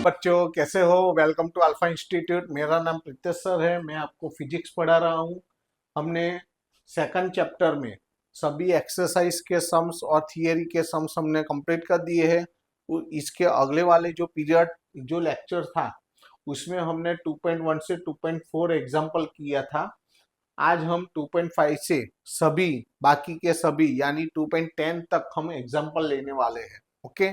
बच्चों कैसे हो। Welcome to alpha institute. मेरा नाम प्रीतेश सर है। मैं आपको फिजिक्स पढ़ा रहा हूँ। हमने सेकंड चैप्टर में सभी एक्सरसाइज के सम्स और थियरी के सम्स हमने कंप्लीट कर दिए हैं। इसके अगले वाले जो पीरियड जो लेक्चर था उसमें हमने 2.1 से 2.4 एग्जाम्पल किया था। आज हम 2.5 से सभी बाकी के सभी यानी 2.10 तक हम एग्जाम्पल लेने वाले हैं। ओके,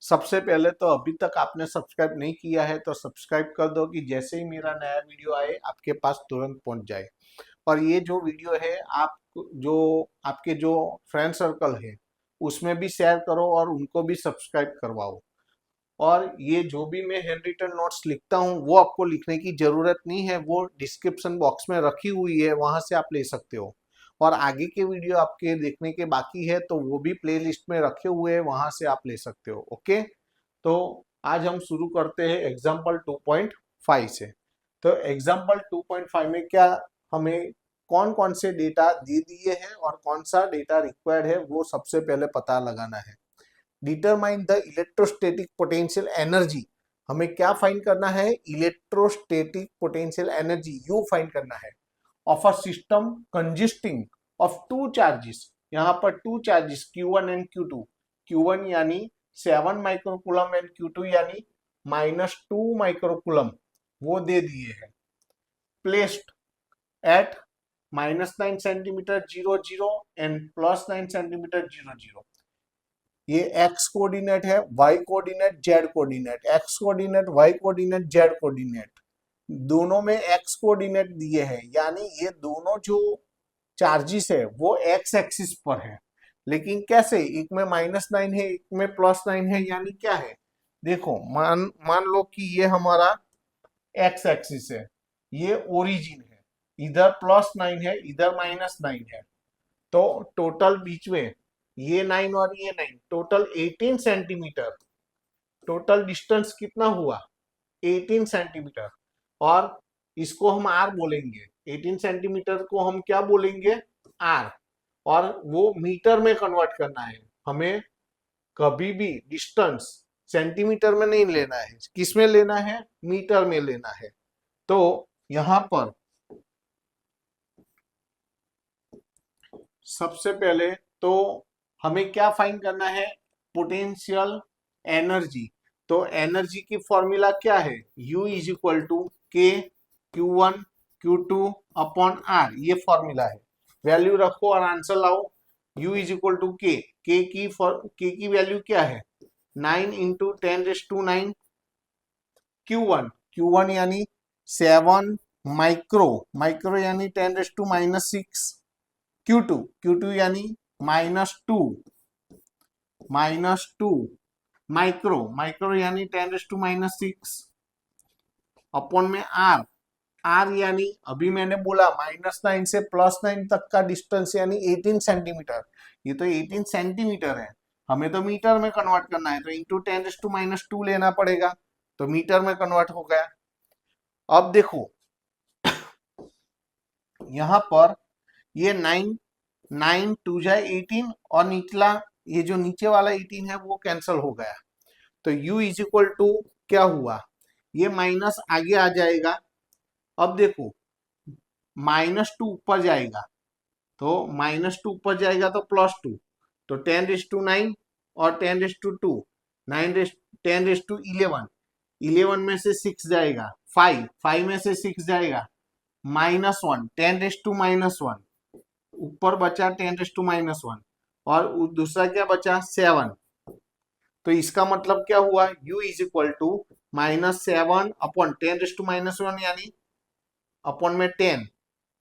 सबसे पहले तो अभी तक आपने सब्सक्राइब नहीं किया है तो सब्सक्राइब कर दो कि जैसे ही मेरा नया वीडियो आए आपके पास तुरंत पहुंच जाए। और ये जो वीडियो है आप जो आपके जो फ्रेंड सर्कल है उसमें भी शेयर करो और उनको भी सब्सक्राइब करवाओ। और ये जो भी मैं हैंड रिटन नोट्स लिखता हूँ वो आपको लिखने की जरूरत नहीं है, वो डिस्क्रिप्शन बॉक्स में रखी हुई है, वहां से आप ले सकते हो। और आगे के वीडियो आपके देखने के बाकी है तो वो भी प्लेलिस्ट में रखे हुए हैं, वहां से आप ले सकते हो। ओके, तो आज हम शुरू करते हैं एग्जाम्पल 2.5 से। तो एग्जाम्पल 2.5 में क्या हमें कौन कौन से डेटा दे दिए हैं और कौन सा डेटा रिक्वायर्ड है वो सबसे पहले पता लगाना है। Determine the electrostatic potential energy. हमें क्या फाइंड करना है? Electrostatic potential energy you find करना है of a system consisting of two charges. यहाँ पर two charges Q1 and Q2। Q1 यानी 7 माइक्रोकुलम एंड Q2 यानी -2 माइक्रोकुलम वो दे दिए हैं। Placed at -9 centimetre 0 0 and +9 centimetre 0 0। ये एक्स कोऑर्डिनेट है, Y coordinate, Z coordinate. X coordinate, Y coordinate, Z coordinate दोनों में एक्स कोऑर्डिनेट दिए हैं, यानी ये दोनों जो चार्जेस है वो एक्स एक्सिस पर है। लेकिन कैसे? एक में -9 है, एक में +9 है, यानी क्या है? देखो, मान मान लो कि ये हमारा एक्स एक्सिस है, ये ओरिजिन है, इधर +9 है, इधर -9 है। तो टोटल बीच में ये 9 और ये 9 टोटल 18 सेंटीमीटर। टोटल डिस्टेंस कितना हुआ? 18 सेंटीमीटर। और इसको हम आर बोलेंगे। 18 सेंटीमीटर को हम क्या बोलेंगे? आर। और वो मीटर में कन्वर्ट करना है हमें। कभी भी डिस्टेंस सेंटीमीटर में नहीं लेना है, किस में लेना है? मीटर में लेना है। तो यहां पर सबसे पहले तो हमें क्या फाइंड करना है? Potential energy. तो एनर्जी की फॉर्मूला क्या है? U इज इक्वल टू के Q1 Q2 अपॉन आर, ये फॉर्मूला है। वैल्यू रखो और आंसर लाओ। U इज इक्वल टू के की वैल्यू क्या है? 9 इंटू 10⁹ Q1 यानी 7 माइक्रो, माइक्रो यानी 10⁻⁻⁶। Q2 यानी -2 माइक्रो, माइक्रो यानी 10⁻⁻6 अपॉन में आर यानी अभी मैंने बोला -9 से +9 तक का डिस्टेंस यानी 18 सेंटीमीटर। ये तो 18 सेंटीमीटर है, हमें तो मीटर में कन्वर्ट करना है, तो इंटू 10⁻2 लेना पड़ेगा, तो मीटर में कन्वर्ट हो गया। अब देखो यहां पर ये 9 2 जाए 18 और निचला ये जो नीचे वाला 18 है वो कैंसिल हो गया। तो U इज इक्वल टू क्या हुआ? ये माइनस आगे आ जाएगा। अब देखो -2 ऊपर जाएगा, तो -2 ऊपर जाएगा तो +2, तो 10⁻9 और 10⁻2 10⁻11, 11 में से 6 जाएगा, 5 में से 6 जाएगा, -1 10⁻−1, ऊपर बचा 10⁻−1 और दूसरा क्या बचा? 7। तो इसका मतलब क्या हुआ? U is equal to -7 upon 10⁻−1 यानी अपॉन में 10,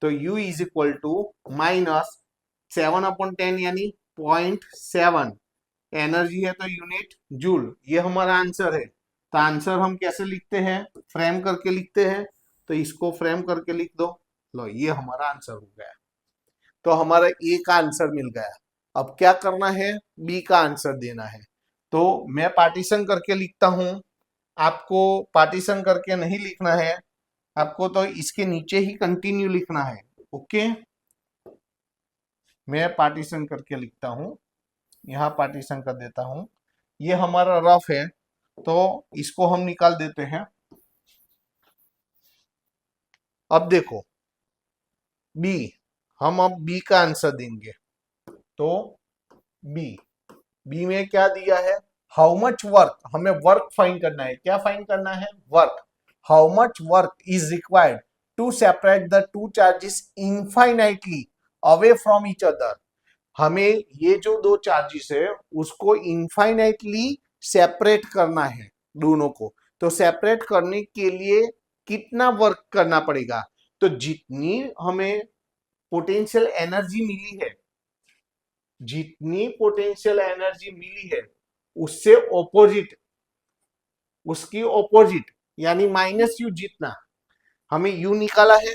तो U is equal to -7 upon 10 यानी 0.7। एनर्जी है तो यूनिट जूल। ये हमारा आंसर है। तो आंसर हम कैसे लिखते हैं? फ्रेम करके लिखते हैं। तो इसको फ्रेम करके लिख दो। लो, ये हमारा आंसर हो गया। तो हमारा ए का आंसर मिल गया। अब क्या करना है? बी का आंसर देना है। तो मैं पार्टीशन करके लिखता हूं, आपको पार्टीशन करके नहीं लिखना है, आपको तो इसके नीचे ही कंटिन्यू लिखना है। ओके, मैं पार्टीशन करके लिखता हूं, यहां पार्टीशन कर देता हूं। ये हमारा रफ है, तो इसको हम निकाल देते हैं। अब देखो बी, हम अब बी का आंसर देंगे। तो बी, बी में क्या दिया है, हाउ मच वर्क, हमें वर्क फाइंड करना है। क्या फाइंड करना है, work. How much work is required to separate the two charges infinitely away from each other. हमें ये जो दो चार्जेस है उसको इनफाइनाइटली सेपरेट करना है दोनों को। तो सेपरेट करने के लिए कितना वर्क करना पड़ेगा, तो जितनी हमें पोटेंशियल एनर्जी मिली है, जितनी पोटेंशियल एनर्जी मिली है उससे ऑपोजिट, उसकी ऑपोजिट यानी माइनस यू जितना, हमें यू निकाला है,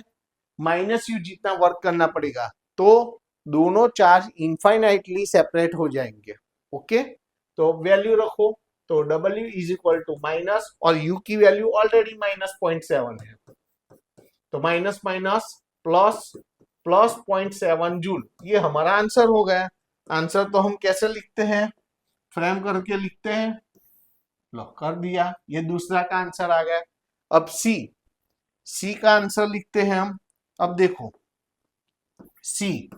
माइनस यू जितना वर्क करना पड़ेगा। तो दोनों चार्ज इनफाइनाइटली सेपरेट हो जाएंगे। ओके, तो वैल्यू रखो। तो W is equal to minus, और U की वैल्यू ऑलरेडी -0.7 है, तो minus minus plus, plus 0.7 joule. ये हमारा आंसर हो गया। आंसर तो हम कैसे लिखते हैं, फ्रेम करके लिखते हैं। लॉक कर दिया, ये दूसरा का आंसर आ गया। अब सी, सी का आंसर लिखते हैं हम। अब देखो सी,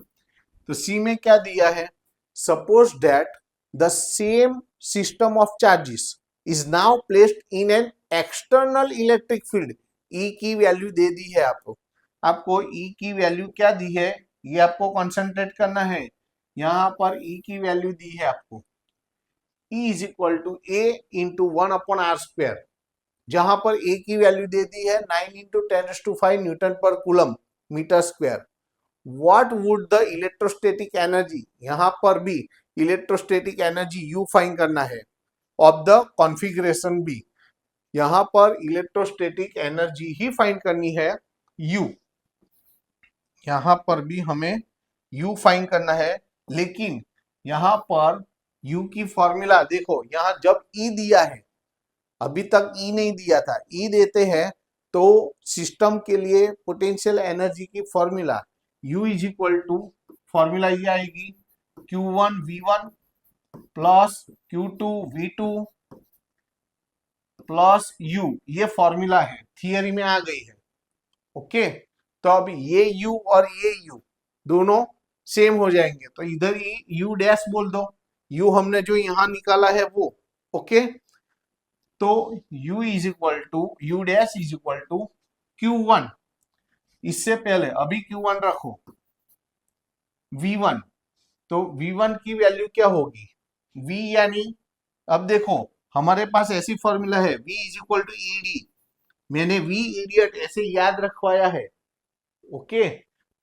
तो सी में क्या दिया है, suppose that the same system of charges is now placed in an external electric field. E की वैल्यू दे दी है आपको, आपको ई की वैल्यू क्या दी है, ये आपको कंसंट्रेट करना है। यहां पर ई की वैल्यू दी है आपको, E is equal to A into 1/r²। जहां पर ए की वैल्यू दे दी है 9 × 10⁵ न्यूटन पर coulomb metre square. What would the electrostatic energy, यहां पर भी इलेक्ट्रोस्टैटिक एनर्जी यू फाइंड करना है ऑफ द कॉन्फ़िगरेशन बी। यहां पर इलेक्ट्रोस्टैटिक एनर्जी ही फाइंड करनी है यू, यहां पर भी हमें यू फाइंड करना है। लेकिन यहां पर यू की फॉर्मूला देखो, यहां जब ई दिया है, अभी तक ई नहीं दिया था, ई देते हैं तो सिस्टम के लिए पोटेंशियल एनर्जी की formula U is equal to, formula ये आएगी Q1 V1 plus Q2 V2 plus U। ये फॉर्मूला है, थियरी में आ गई है। ओके, तो अब ये U और ये U दोनों सेम हो जाएंगे, तो इधर ही U डैश बोल दो। U हमने जो यहां निकाला है वो। ओके, तो U is equal to, U dash is equal to Q1, इससे पहले अभी Q1 रखो, V1, तो V1 की वैल्यू क्या होगी, V यानी, अब देखो हमारे पास ऐसी फॉर्मूला है V is equal to ED, मैंने V इडियट ऐसे याद रखवाया है। ओके,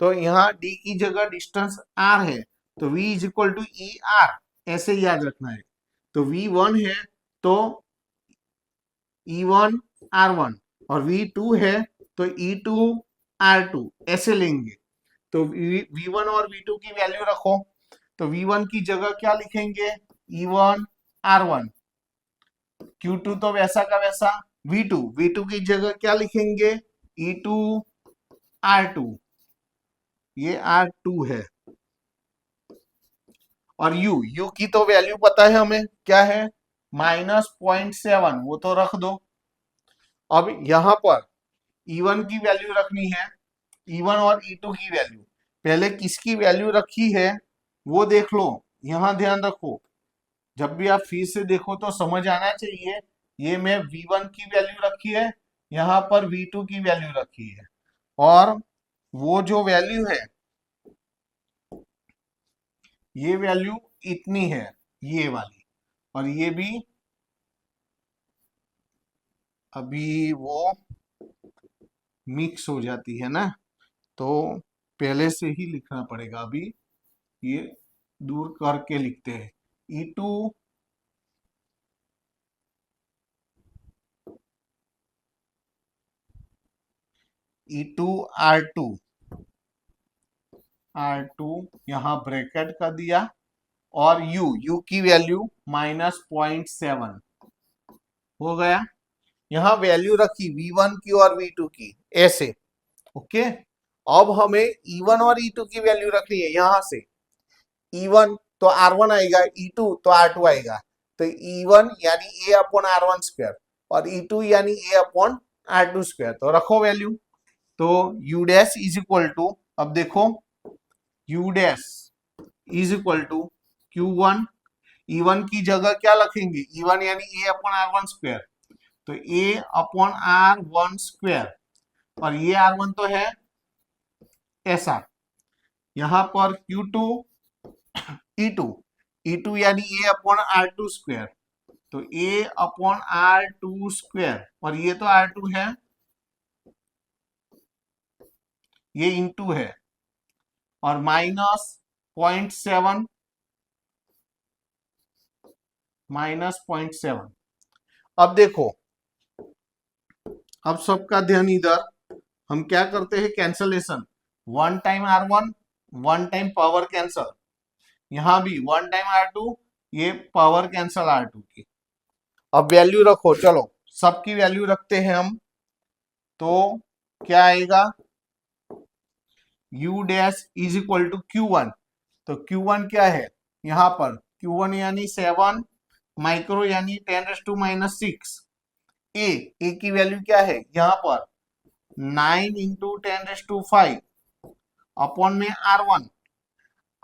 तो यहाँ D की जगह डिस्टेंस R है, तो V is equal to ER ऐसे याद रखना है। तो V1 है तो E1 R1, और V2 है तो E2 R2 ऐसे लेंगे। तो V1 और V2 की वैल्यू रखो, तो V1 की जगह क्या लिखेंगे, E1 R1, Q2 तो वैसा का वैसा, V2 की जगह क्या लिखेंगे, E2 R2, ये R2 है। और U की तो वैल्यू पता है हमें क्या है, -0.7, वो तो रख दो। अब यहां पर E1 की वैल्यू रखनी है, E1 और E2 की वैल्यू, पहले किसकी वैल्यू रखी है वो देख लो। यहां ध्यान रखो, जब भी आप फिर से देखो तो समझ आना चाहिए। ये मैं V1 की वैल्यू रखी है, यहां पर V2 की वैल्यू रखी है, और वो जो वैल्यू है, ये वैल्यू इतनी है, ये वाली, और ये भी अभी वो मिक्स हो जाती है ना, तो पहले से ही लिखना पड़ेगा। अभी ये दूर करके लिखते हैं, E2 E2 R2, R2 यहाँ ब्रैकेट कर दिया, और U की वैल्यू -0.7 हो गया। यहाँ वैल्यू रखी V1 की और V2 की ऐसे। ओके, अब हमें E1 और E2 की वैल्यू रखनी है। यहां से E1 तो R1 आएगा, E2 तो R2 आएगा, तो E1 यानी A अपॉन R1 स्क्वायर और E2 यानी A अपॉन R2 स्क्वायर। तो रखो वैल्यू। तो U dash is equal to, अब देखो U dash is equal to Q1, E1 की जगह क्या लिखेंगे, E1 यानी A अपॉन R1 स्क्वायर, तो A अपॉन R1 स्क्वायर, और ये R1 तो है ऐसा। यहां पर Q2 E2, E2 यानी A अपॉन R2 स्क्वायर, तो A अपॉन R2 स्क्वायर, और ये तो R2 है, ये इंटू है, और माइनस 0.7, -0.7। अब देखो, अब सबका ध्यान इधर, हम क्या करते हैं cancellation, one time R1, one time power cancel, यहां भी वन टाइम R2, ये पावर कैंसल R2 की। अब वैल्यू रखो, चलो सबकी वैल्यू रखते हैं हम। तो क्या आएगा, U dash is equal to Q1, तो Q1 क्या है यहां पर, Q1 यानी 7 माइक्रो यानी 10⁻⁻⁶। ए की वैल्यू क्या है यहां पर 9 इंटू 10⁵ अपॉन में R1,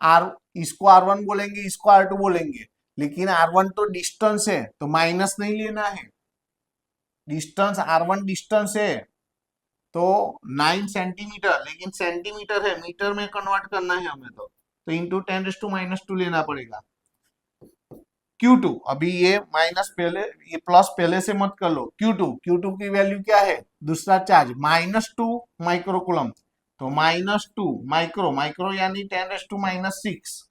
आर इसको R1 बोलेंगे, इसको R2 बोलेंगे, लेकिन R1 तो डिस्टेंस है तो माइनस नहीं लेना है, डिस्टेंस R1 डिस्टेंस है तो 9 सेंटीमीटर, लेकिन सेंटीमीटर है, मीटर में कन्वर्ट करना है हमें, तो इंटू 10⁻⁻² लेना पड़ेगा। Q2, अभी ये माइनस पहले, ये प्लस पहले से मत कर लो। Q2 की वैल्यू क्या है, दूसरा चार्ज -2 माइक्रो कूलम, तो -2 माइक्रो, माइक्रो यानी 10⁻⁻⁶।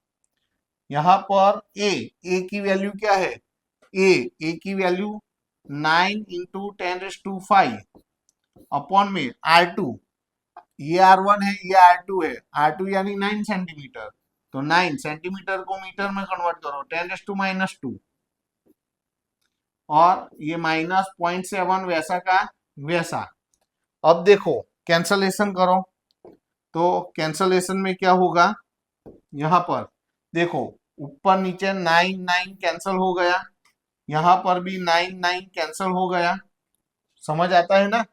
यहां पर ए की वैल्यू क्या है, ए की वैल्यू 9 इंटू 10⁵ अपॉन में R2, ये R1 है, ये R2 है, R2 यानी 9 सेंटीमीटर, तो 9 सेंटीमीटर को मीटर में कन्वर्ट करो 10⁻², और ये -0.7 वैसा का वैसा। अब देखो कैंसलेशन करो, तो कैंसलेशन में क्या होगा, यहां पर देखो ऊपर नीचे 9 9 कैंसल हो गया, यहां पर भी 9 9 कैंसल हो गया, समझ आता है ना।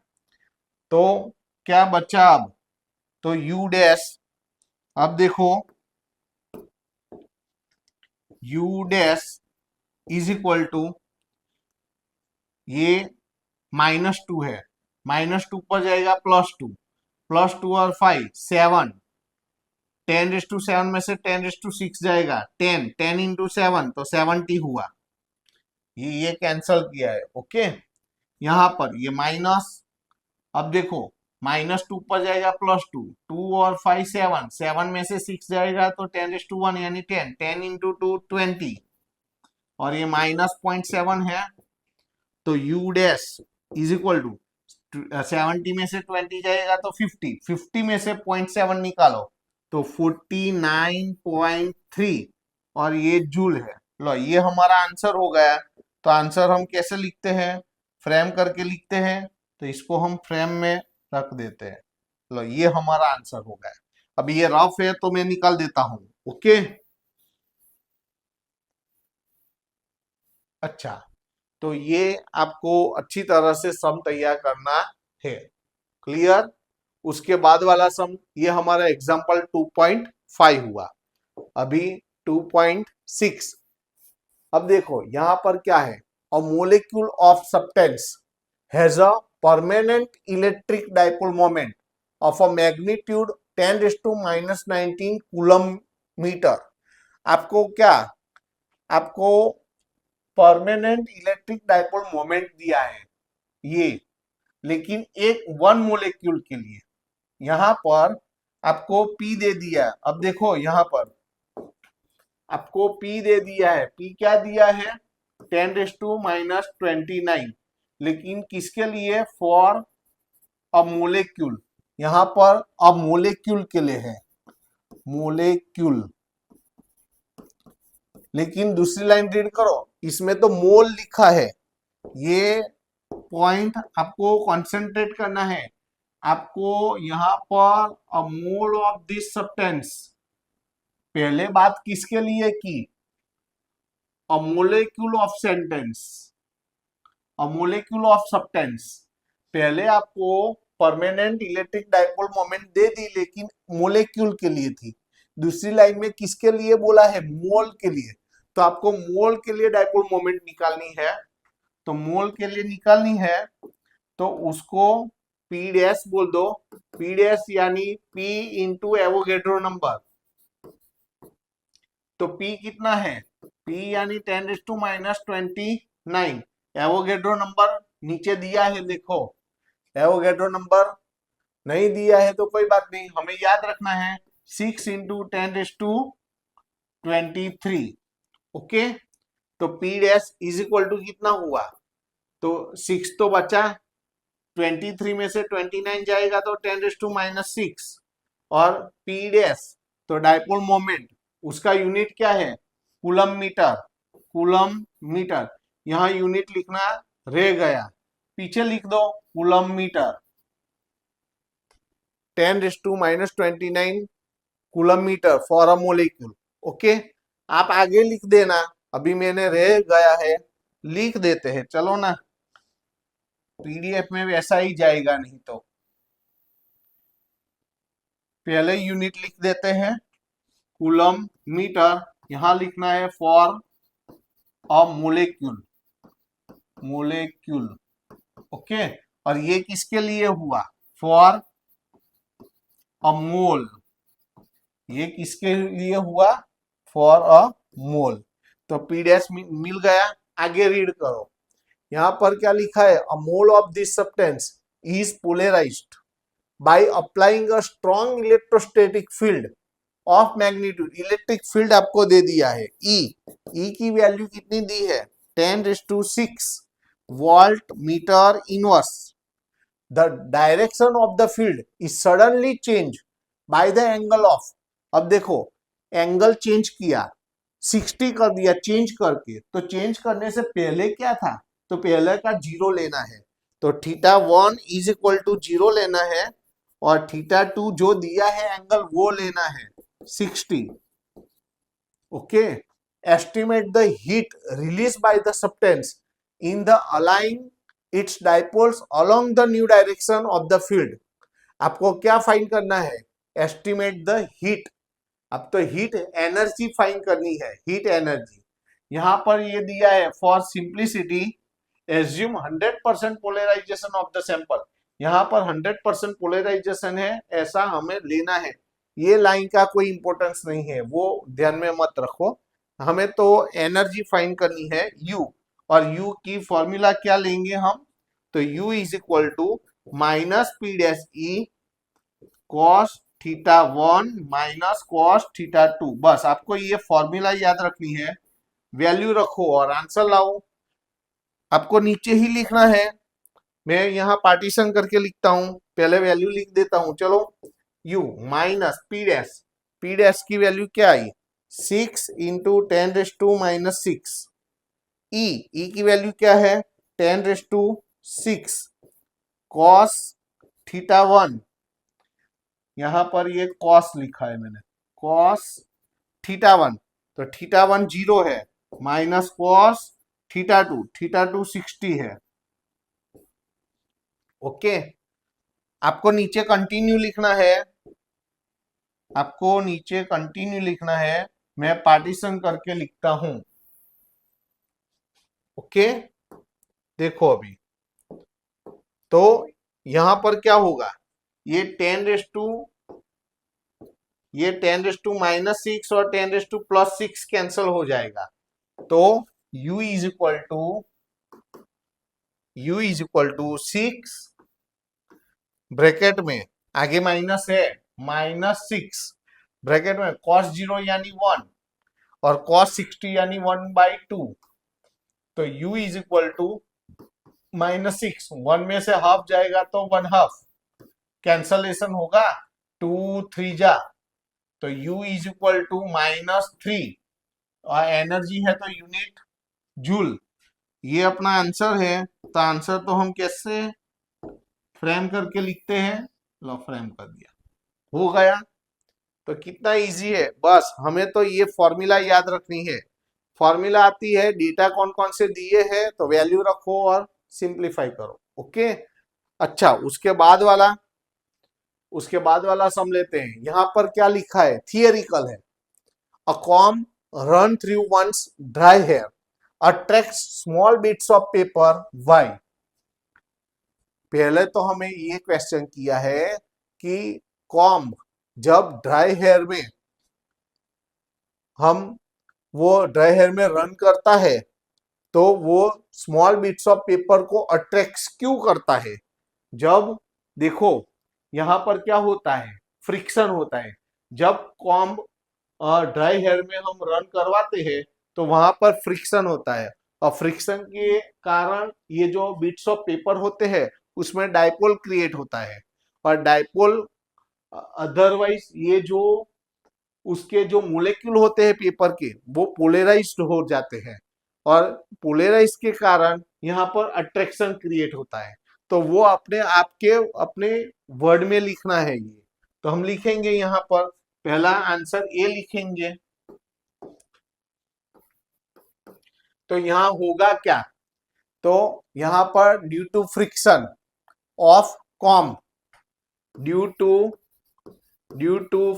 तो क्या बचा अब, तो U डैश, अब देखो U dash is equal to, ये -2 है, -2 पर जाएगा +2, +2 और 5 7, 10⁻7 में से 10⁻6 जाएगा, 10 10 इंटू 7 तो 70 हुआ, ये कैंसल किया है। ओके, यहां पर ये माइनस, अब देखो -2 पर जाएगा +2, 2 और 5 7, 7 में से 6 जाएगा तो 10⁻1 यानी 10, 10 इंटू 2 20, और ये -0.7 है, तो U dash is equal to 70 में से 20 जाएगा तो 50, 50 में से 0.7 निकालो तो 49.3, और ये जूल है। लो ये हमारा आंसर हो गया। तो आंसर हम कैसे लिखते हैं, फ्रेम करके लिखते हैं, तो इसको हम फ्रेम में रख देते हैं। लो ये हमारा आंसर हो गया। अब ये रफ है तो मैं निकाल देता हूं। ओके, अच्छा, तो ये आपको अच्छी तरह से सम तैयार करना है। क्लियर। उसके बाद वाला सम, ये हमारा एग्जांपल 2.5 हुआ। अभी 2.6। अब देखो यहां पर क्या है, a molecule of substance has a permanent electric dipole moment of a magnitude 10⁻⁻19 coulomb metre. आपको क्या, आपको परमानेंट इलेक्ट्रिक डाइपोल मोमेंट दिया है ये, लेकिन एक वन मोलेक्यूल के लिए यहां पर आपको P दे दिया। अब देखो यहां पर आपको P दे दिया है, P क्या दिया है 10⁻⁻29, लेकिन किसके लिए, फॉर अ मोलेक्यूल, यहां पर अ मोलेक्यूल के लिए है, मोलेक्यूल। लेकिन दूसरी लाइन रीड करो, इसमें तो मोल लिखा है, ये पॉइंट आपको कंसंट्रेट करना है। आपको यहां पर a mole of this substance, पहले बात किसके लिए की, a molecule of sentence, a molecule of substance. पहले आपको परमानेंट इलेक्ट्रिक डाइपोल मोमेंट दे दी, लेकिन मोलेक्यूल के लिए थी। दूसरी लाइन में किसके लिए बोला है? मोल के लिए। तो आपको मोल के लिए डाइपोल मोमेंट निकालनी है, तो मोल के लिए निकालनी है तो उसको पी डैश बोल दो। पी डैश यानी पी इंटू एवोगैड्रो नंबर। तो P कितना है? P यानी 10⁻⁻29। एवोगैड्रो नंबर नीचे दिया है, देखो। एवोगैड्रो नंबर नहीं दिया है तो कोई बात नहीं, हमें याद रखना है 6 इंटू 10⁻23। ओके, तो P dash is equal to कितना हुआ? तो 6 तो बचा, 23 में से 29 जाएगा तो 10⁻⁻6। और P डैश तो डाइपोल मोमेंट, उसका यूनिट क्या है? Coulomb metre. कूलम मीटर, यहां यूनिट लिखना रह गया, पीछे लिख दो coulomb metre. 10⁻29 coulomb metre for a molecule. Okay, आप आगे लिख देना, अभी मैंने रह गया है, लिख देते हैं, चलो ना। पीडीएफ में वैसा ही जाएगा, नहीं तो पहले यूनिट लिख देते हैं कूलम मीटर। यहां लिखना है for a molecule, molecule. Okay, और ये किसके लिए हुआ? फॉर अ मोल। ये किसके लिए हुआ? फॉर अ मोल। तो पी डैश मिल गया। आगे रीड करो, यहां पर क्या लिखा है? A mole of this substance is polarized by applying a strong electrostatic field of magnitude. Electric field आपको दे दिया है E। E की वैल्यू कितनी दी है? 10⁶ volt meter inverse. The direction of the field is suddenly change by the angle of. अब देखो, angle change किया, 60 कर दिया चेंज करके, तो चेंज करने से पहले क्या था? तो पहले का जीरो लेना है, तो θ1 इज इक्वल टू जीरो लेना है, और θ2 जो दिया है एंगल वो लेना है 60। Okay, estimate the heat released by the substance in the aligning its dipoles along the new direction of the field। आपको क्या फाइंड करना है? Estimate the heat. अब तो हीट एनर्जी फाइंड करनी है, हीट एनर्जी। यहां पर ये दिया है for simplicity assume 100% polarisation of the sample. यहां पर 100% पोलराइजेशन है, ऐसा हमें लेना है। ये लाइन का कोई इंपॉर्टेंस नहीं है, वो ध्यान में मत रखो। हमें तो एनर्जी फाइंड करनी है U, और U की फॉर्मूला क्या लेंगे हम? तो U is equal to minus p dash E cos θ1 minus cos θ2। बस आपको ये फॉर्मूला याद रखनी है, वैल्यू रखो और आंसर लाओ। आपको नीचे ही लिखना है, मैं यहाँ पार्टीशन करके लिखता हूं, पहले वैल्यू लिख देता हूं। चलो, U माइनस पी डैश की वैल्यू क्या आई? 6 इंटू 10⁻⁻6। ई की वैल्यू क्या है? 10⁶ कॉस θ1। यहां पर ये कॉस लिखा है मैंने, कॉस θ1, तो θ1 जीरो है, माइनस कॉस θ2 60 है। ओके, आपको नीचे कंटिन्यू लिखना है, आपको नीचे कंटिन्यू लिखना है, मैं पार्टीशन करके लिखता हूं। ओके, देखो अभी तो यहां पर क्या होगा? ये 10⁻⁻6 और 10⁻+6 कैंसल हो जाएगा, तो U is equal to 6 bracket में, आगे माइनस है, -6 ब्रैकेट में cos 0 यानी 1 और cos 60 यानी 1/2। तो U इज इक्वल टू -6, 1 में से हाफ जाएगा तो 1/2, कैंसलेशन होगा, 2 3 जा, तो U इज इक्वल टू -3, और एनर्जी है तो यूनिट जूल। ये अपना आंसर है, तो आंसर तो हम कैसे फ्रेम करके लिखते हैं? लो, फ्रेम कर दिया, हो गया। तो कितना इजी है, बस हमें तो ये फॉर्मूला याद रखनी है। फॉर्मूला आती है, डेटा कौन कौन से दिए हैं तो वैल्यू रखो और सिंप्लीफाई करो। ओके, अच्छा उसके बाद वाला सम लेते हैं। यहां पर क्या लिखा है, थियरिकल है। A comb run through once dry hair attracts small bits of paper why. पहले तो हमें ये क्वेश्चन किया है कि कॉम जब ड्राई हेयर में हम वो ड्राई हेयर में रन करता है तो वो स्मॉल बिट्स ऑफ पेपर को अट्रैक्ट क्यों करता है। जब देखो यहां पर क्या होता है, फ्रिक्शन होता है। जब कॉम्ब ड्राई हेयर में हम रन करवाते हैं तो वहां पर फ्रिक्शन होता है, और फ्रिक्शन के कारण ये जो बिट्स ऑफ पेपर होते हैं उसमें डाइपोल क्रिएट होता है। और डाइपोल अदरवाइज ये जो उसके जो मोलेक्यूल होते हैं पेपर के वो पोलराइज्ड हो जाते हैं, और पोलराइज के कारण यहाँ पर अट्रैक्शन क्रिएट होता है। तो वो अपने आपके अपने वर्ड में लिखना है ये। तो हम लिखेंगे यहाँ पर पहला आंसर ए लिखेंगे। तो यहाँ होगा क्या, तो यहाँ पर due to friction of comb, due to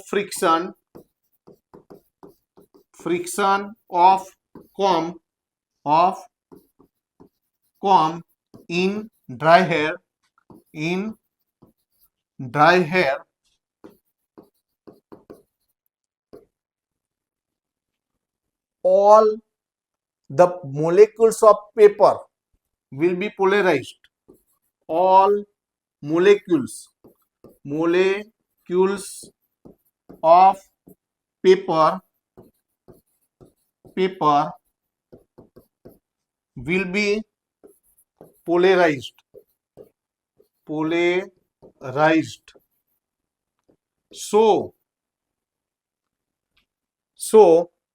friction of comb in dry hair all the molecules of paper will be polarized. All molecules of paper will be polarized. So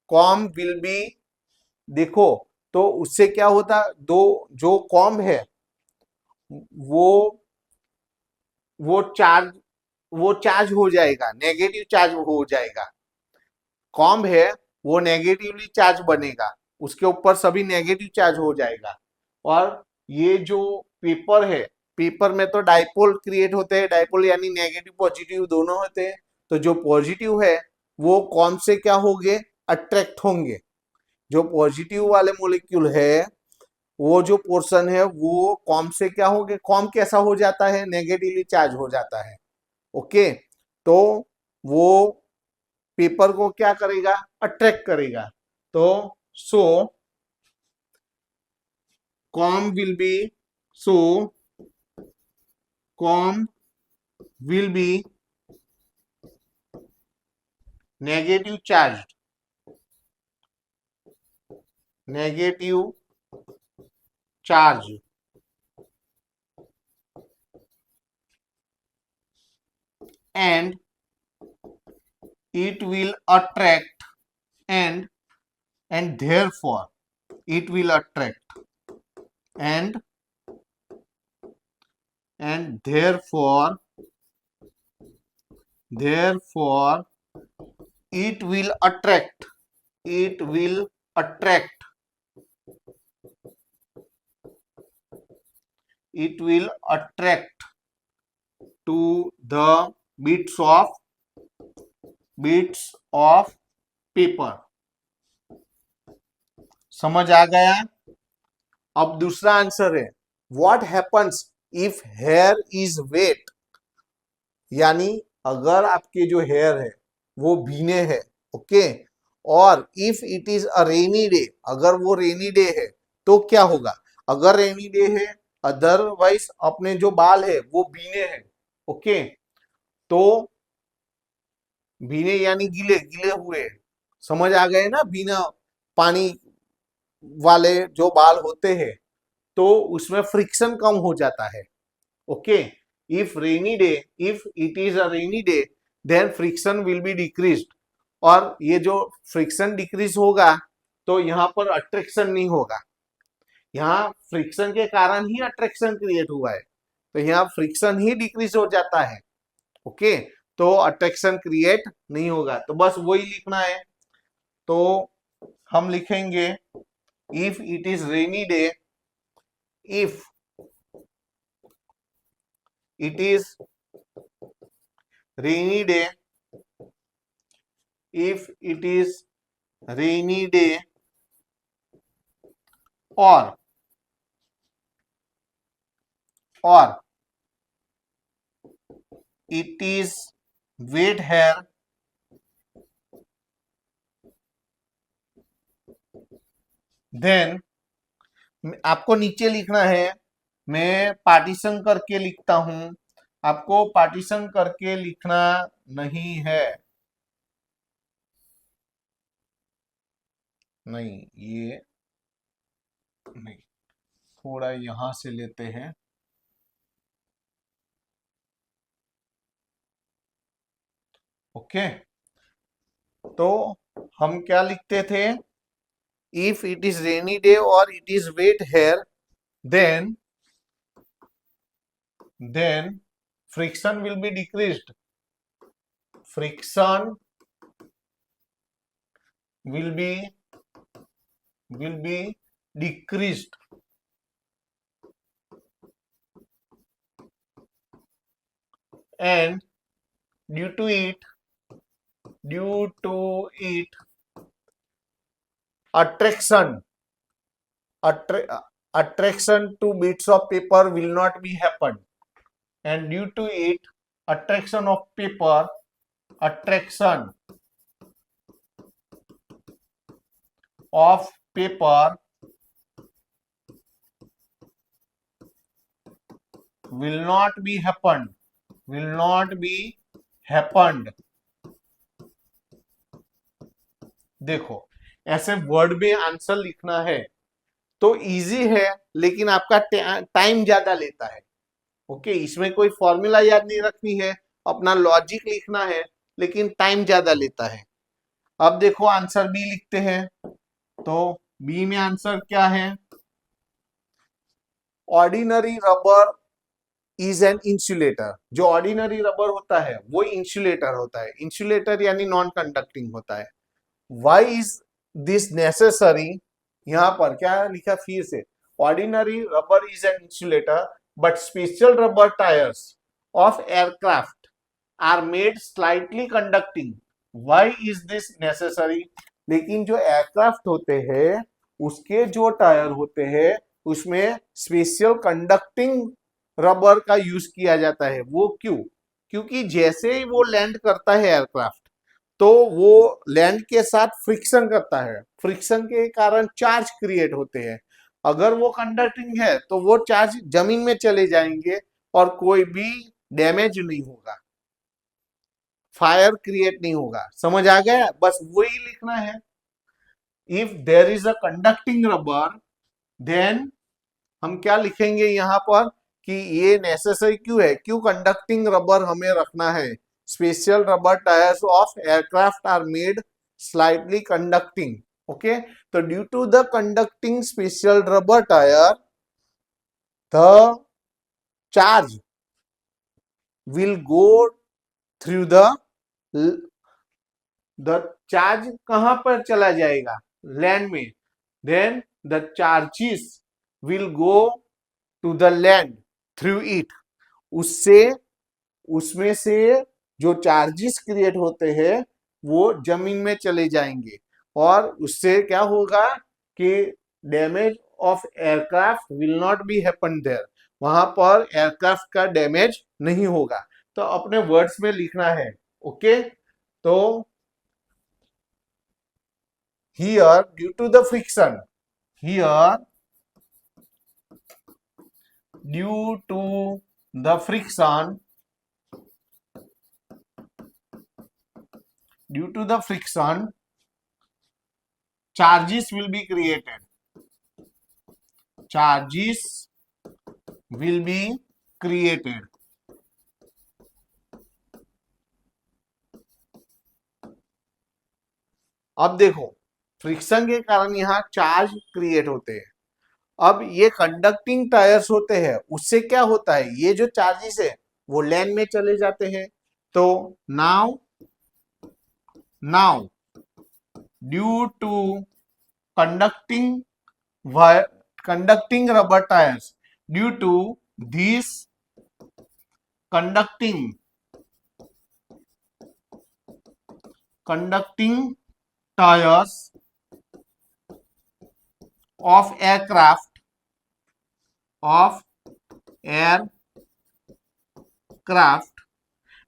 com will B, देखो तो उससे क्या होता, दो जो com है वो charge हो जाएगा, नेगेटिव चार्ज हो जाएगा। कॉम है वो नेगेटिवली चार्ज बनेगा, उसके ऊपर सभी नेगेटिव चार्ज हो जाएगा। और ये जो पेपर है, पेपर में तो डाइपोल क्रिएट होते हैं, डाइपोल यानी नेगेटिव पॉजिटिव दोनों होते हैं। तो जो पॉजिटिव है वो कॉम से क्या होंगे, अट्रैक्ट होंगे। जो पॉजिटिव वाले मोलिक्यूल है वो जो पोर्शन है वो कॉम से क्या होंगे, कॉम कैसा हो जाता है, नेगेटिवली चार्ज हो जाता है। ओके, तो वो पेपर को क्या करेगा, अट्रैक्ट करेगा। तो so comb will be negative charge and it will attract and therefore it will attract and therefore it will attract to the bits of paper. समझ आ गया। अब दूसरा आंसर है, what happens if hair is wet, यानी अगर आपके जो हेयर है वो भीने हैं। ओके, और if it is a rainy day, अगर वो रेनी डे है तो क्या होगा, अगर रेनी डे है अदरवाइज अपने जो बाल है वो भीने हैं। ओके, तो भीने यानी गीले गीले हुए, समझ आ गए ना, भीना पानी वाले जो बाल होते हैं तो उसमें फ्रिक्शन कम हो जाता है। Okay, if it is a rainy day then friction will be decreased, और ये जो फ्रिक्शन डिक्रीज होगा तो यहाँ पर अट्रैक्शन नहीं होगा। यहाँ फ्रिक्शन के कारण ही अट्रैक्शन क्रिएट हुआ है, तो यहाँ फ्रिक्शन ही डिक्रीज हो जाता है। ओके, तो अट्रैक्शन क्रिएट नहीं होगा, तो बस वही लिखना है। तो हम लिखेंगे if it is rainy day, if it is rainy day, if it is rainy day, or it is wet hair, then आपको नीचे लिखना है, मैं पार्टीशन करके लिखता हूं, आपको पार्टीशन करके लिखना नहीं है, नहीं ये नहीं, थोड़ा यहां से लेते हैं, ओके। तो हम क्या लिखते थे, if it is rainy day और it is wet hair, then friction will be decreased, friction will be decreased, and due to it attraction to bits of paper will not be happen, and due to it attraction of paper will not be happened। देखो ऐसे word में answer लिखना है तो easy है, लेकिन आपका time ज्यादा लेता है, ओके। इसमें कोई फॉर्मूला याद नहीं रखनी है, अपना लॉजिक लिखना है, लेकिन टाइम ज्यादा लेता है। अब देखो आंसर बी लिखते हैं, तो बी में आंसर क्या है, ordinary rubber is an insulator. जो ऑर्डिनरी रबर होता है वो इंसुलेटर होता है, इंसुलेटर यानी नॉन कंडक्टिंग होता है। वाई इज दिस नेसेसरी, यहां पर क्या लिखा फिर से, ordinary rubber is an insulator but special rubber tyres of aircraft are made slightly conducting. Why is this necessary, लेकिन जो एयरक्राफ्ट होते हैं उसके जो टायर होते हैं उसमें स्पेशल कंडक्टिंग रबर का यूज किया जाता है। वो क्यों, क्योंकि जैसे ही वो लैंड करता है एयरक्राफ्ट तो वो लैंड के साथ फ्रिक्शन करता है, फ्रिक्शन के कारण चार्ज क्रिएट होते हैं। अगर वो कंडक्टिंग है तो वो चार्ज जमीन में चले जाएंगे और कोई भी डैमेज नहीं होगा, फायर क्रिएट नहीं होगा। समझ आ गया, बस वही लिखना है। If there is a conducting rubber, then हम क्या लिखेंगे यहां पर कि ये नेसेसरी क्यों है, क्यों कंडक्टिंग रबर हमें रखना है। Special rubber tyres of aircraft are made slightly conducting, okay. तो due to the conducting special rubber tyre the charge will go through the charge कहां पर चला जाएगा, लैंड में। Then the charges will go to the land through it, उससे उसमें से जो चार्जेस क्रिएट होते हैं वो जमीन में चले जाएंगे और उससे क्या होगा कि damage of aircraft will not be happen there, वहां पर एयरक्राफ्ट का डैमेज नहीं होगा। तो अपने वर्ड्स में लिखना है, ओके। तो here due to the friction, here due to the friction, charges will be created, अब देखो फ्रिक्शन के कारण यहाँ चार्ज क्रिएट होते हैं। अब ये कंडक्टिंग टायर्स होते हैं, उससे क्या होता है, ये जो चार्जेस है वो लैंड में चले जाते हैं। तो now due to conducting conducting rubber tires. Due to these conducting tires of aircraft,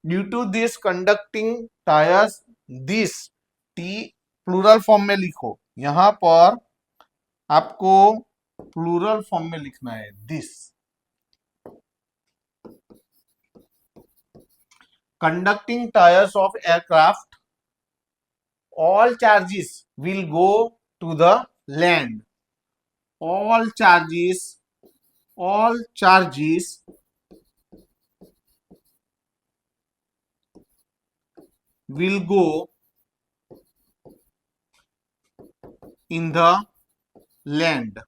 due to this conducting tires, this t plural form में लिखो, यहां पर आपको प्लूरल फॉर्म में लिखना है this conducting tires of aircraft, all charges will go to the land. All charges will go in the land.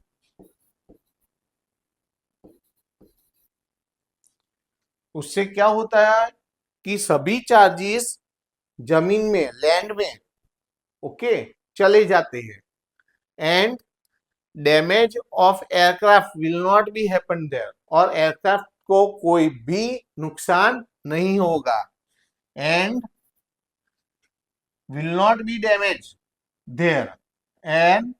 उससे क्या होता है कि सभी चार्जेस जमीन में, लैंड में ओके चले जाते हैं, and damage of aircraft will not be happen there, और एयरक्राफ्ट को कोई भी नुकसान नहीं होगा, and will not be damaged there, and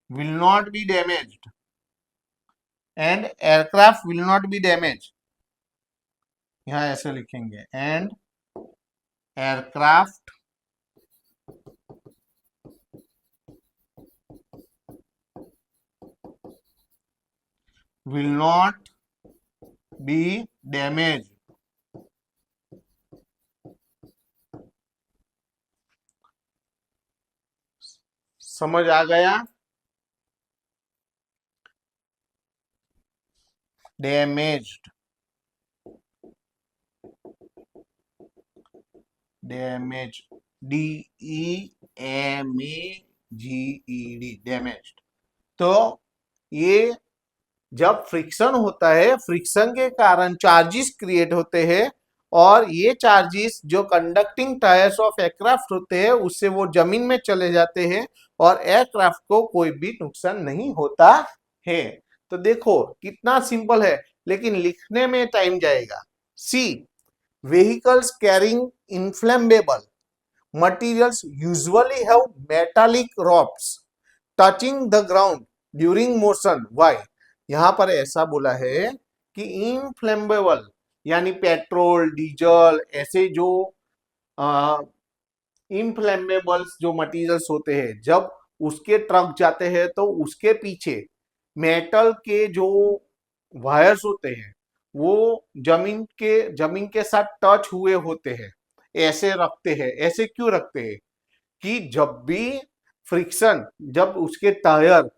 will not be damaged, and aircraft will not be damaged. यहां ऐसे लिखेंगे, and aircraft will not be damaged. समझ आ गया? Damaged, DEMAGED, damaged. तो ये जब फ्रिक्शन होता है, फ्रिक्शन के कारण चार्जेस क्रिएट होते हैं, और ये चार्जेस जो कंडक्टिंग टायर्स ऑफ एयरक्राफ्ट होते हैं उससे वो जमीन में चले जाते हैं, और एयरक्राफ्ट को कोई भी नुकसान नहीं होता है। तो देखो कितना सिंपल है, लेकिन लिखने में टाइम जाएगा। C vehicles carrying inflammable materials usually have metallic ropes touching the ground during motion. Why? यहां पर ऐसा बोला है कि इनफ्लेमेबल यानी पेट्रोल, डीजल, ऐसे जो इनफ्लेमेबल्स जो मटेरियल्स होते हैं, जब उसके ट्रक जाते हैं तो उसके पीछे मेटल के जो वायर्स होते हैं वो जमीन के साथ टच हुए होते हैं, ऐसे रखते हैं। ऐसे क्यों रखते हैं? कि जब भी फ्रिक्शन, जब उसके टायर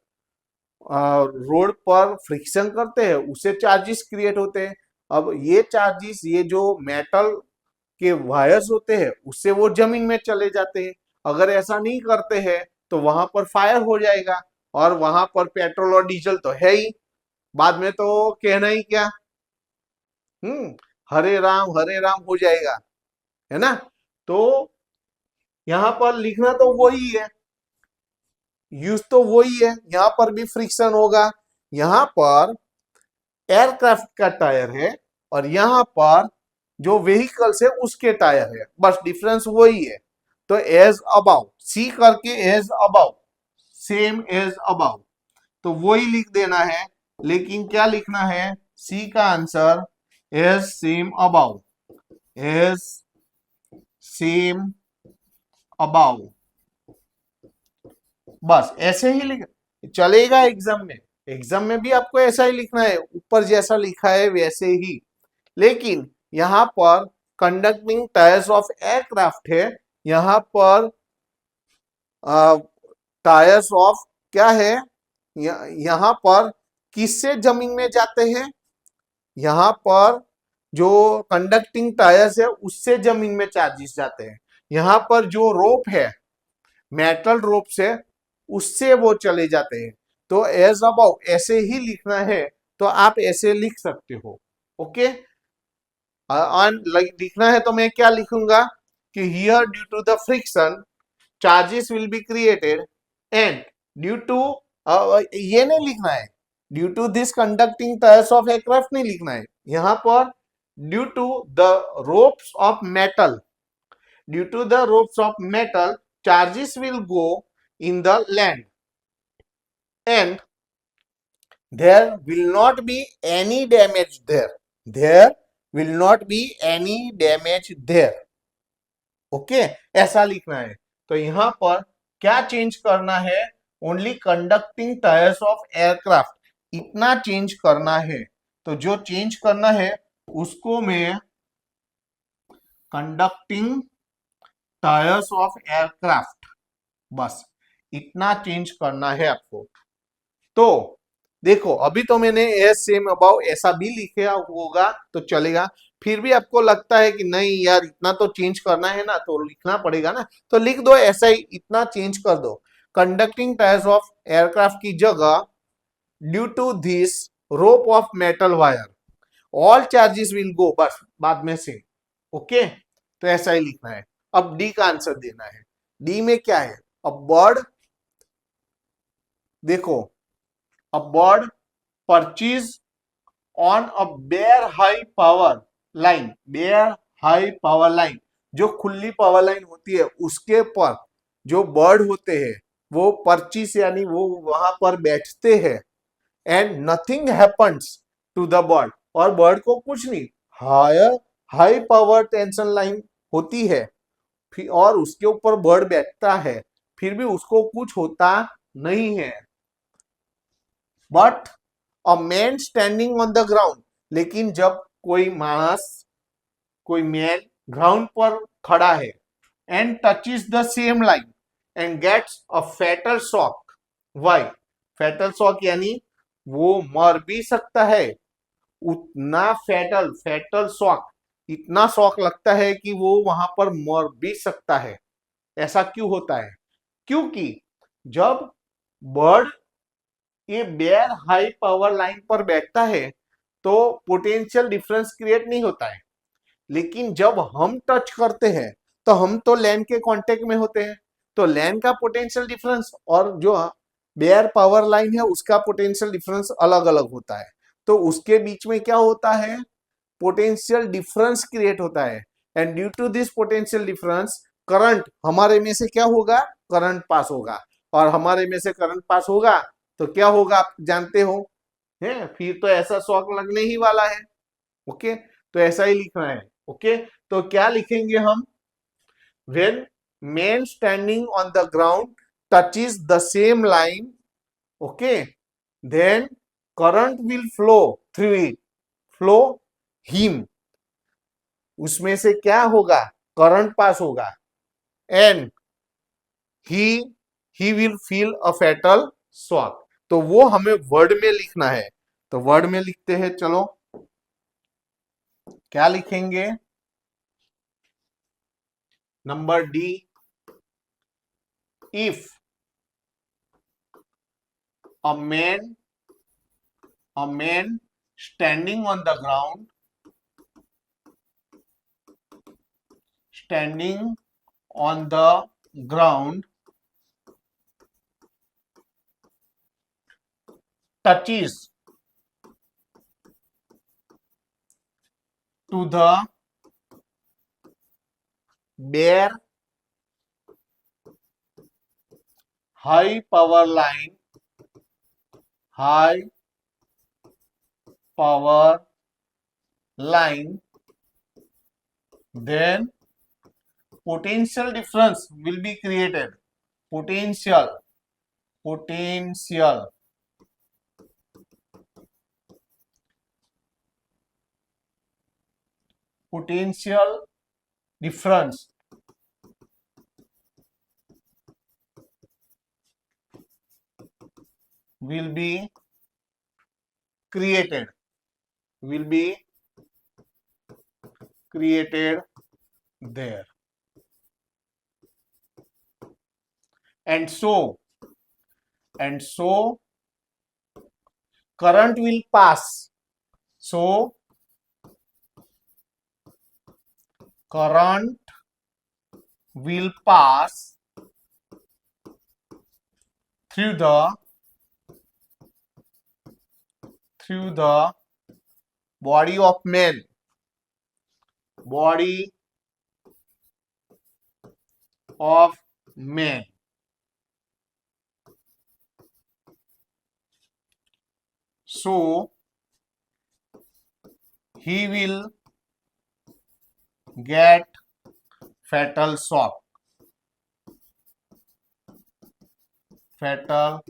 रोड पर फ्रिक्शन करते हैं उससे चार्जेस क्रिएट होते हैं। अब ये चार्जेस, ये जो मेटल के वायर्स होते हैं उससे वो जमीन में चले जाते हैं। अगर ऐसा नहीं करते हैं तो वहां पर फायर हो जाएगा, और वहां पर पेट्रोल और डीजल तो है ही, बाद में तो कहना ही क्या, हरे राम हो जाएगा, है ना। तो यहां पर लिखना तो वही है, यूज तो वही है, यहां पर भी फ्रिक्शन होगा। यहां पर एयरक्राफ्ट का टायर है और यहां पर जो व्हीकल्स है उसके टायर है, बस डिफरेंस वही है। तो एज अबाउ, सी करके as above, same as above, तो वही लिख देना है। लेकिन क्या लिखना है? सी का answer as same above, as same above, बस ऐसे ही लिख चलेगा। एग्जाम में भी आपको ऐसा ही लिखना है, ऊपर जैसा लिखा है वैसे ही। लेकिन यहां पर कंडक्टिंग टायर्स ऑफ एयरक्राफ्ट है, यहां पर टायर्स ऑफ क्या है, यहां पर किससे जमीन में जाते हैं? यहां पर जो कंडक्टिंग टायर्स है उससे जमीन में चार्जेस जाते हैं। यहां पर जो रोप है, मेटल रोप से, उससे वो चले जाते हैं। तो एज अबाउ ऐसे ही लिखना है, तो आप ऐसे लिख सकते हो। ओके, लिखना है तो मैं क्या लिखूंगा कि here due to the friction charges will be created, and due to, ये नहीं लिखना है, due to this conducting tyres of aircraft नहीं लिखना है, यहां पर due to the ropes of metal, due to the ropes of metal charges will go in the land and there will not be any damage there, there will not be any damage there, okay ऐसा लिखना है। तो यहां पर क्या change करना है, only conducting tyres of aircraft इतना चेंज करना है। तो जो चेंज करना है उसको मैं कंडक्टिंग टायर्स ऑफ एयरक्राफ्ट, बस इतना चेंज करना है आपको। तो देखो अभी तो मैंने एस सेम अबाउ ऐसा भी लिखा होगा तो चलेगा, फिर भी आपको लगता है कि नहीं यार इतना तो चेंज करना है ना, तो लिखना पड़ेगा ना, तो लिख दो ऐसा ही, इतना चेंज कर दो। कंडक्टिंग टायर्स ऑफ एयरक्राफ्ट की जगह due to this rope of metal wire all charges will go, बस बाद में से, ओके तो ऐसा ही लिखना है। अब डी का आंसर देना है। डी में क्या है, अब बर्ड, देखो a bird perches on a bare high power line, bare high power line जो खुली पावर लाइन होती है उसके पर जो बर्ड होते हैं वो परचिस यानी वो वहां पर बैठते हैं and nothing happens to the bird, और बर्ड को कुछ नहीं, higher high power tension line होती है फिर और उसके ऊपर बर्ड बैठता है फिर भी उसको कुछ होता नहीं है। But a man standing on the ground, लेकिन जब कोई मानस, कोई मैन ग्राउंड पर खड़ा है and touches the same line and gets a fatal shock, why, fatal shock यानी वो मर भी सकता है, उतना फैटल, फैटल शॉक इतना शॉक लगता है कि वो वहां पर मर भी सकता है। ऐसा क्यों होता है, क्योंकि जब बर्ड ये बेयर हाई पावर लाइन पर बैठता है तो पोटेंशियल डिफरेंस क्रिएट नहीं होता है, लेकिन जब हम टच करते हैं तो हम तो लैंड के कांटेक्ट में होते हैं, तो लैंड का पोटेंशियल डिफरेंस और जो बेयर पावर लाइन है उसका पोटेंशियल डिफरेंस अलग अलग होता है। तो उसके बीच में क्या होता है, पोटेंशियल डिफरेंस क्रिएट होता है and due to this potential difference current हमारे में से क्या होगा, करंट पास होगा, और हमारे में से करंट पास होगा तो क्या होगा आप जानते हो, है फिर तो ऐसा शॉक लगने ही वाला है, ओके तो ऐसा ही लिखना है, ओके तो क्या लिखेंगे हम, when man standing on the ground touches the same line, okay then current will flow through it, flow him, उसमें से क्या होगा, करंट पास होगा and he he will feel a fatal shock. तो वो हमें वर्ड में लिखना है, तो वर्ड में लिखते हैं, चलो क्या लिखेंगे, number D, if a man a man standing on the ground, standing on the ground touches to the bare high power line, high power line, then potential difference will be created, potential, potential potential difference will be created, will be created there, and so current will pass, so current will pass through the body of man, body of man. So he will get fatal shock. fatal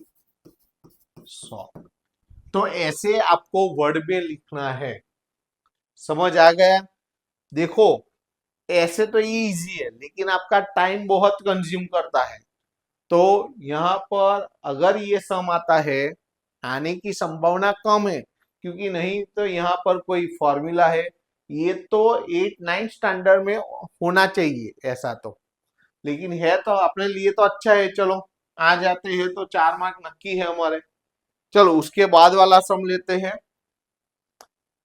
shock. तो ऐसे आपको word में लिखना है, समझ आ गया? देखो ऐसे तो ये इजी है, लेकिन आपका टाइम बहुत कंज्यूम करता है। तो यहाँ पर अगर ये सम आता है, आने की संभावना कम है, क्योंकि नहीं तो यहाँ पर कोई फॉर्मूला है। ये तो 8-9 स्टैंडर्ड में होना चाहिए ऐसा तो, लेकिन है तो अपने लिए तो अच्छा है। चलो आ जाते हैं तो 4 मार्क नक्की है हमारे। चलो उसके बाद वाला सम लेते हैं,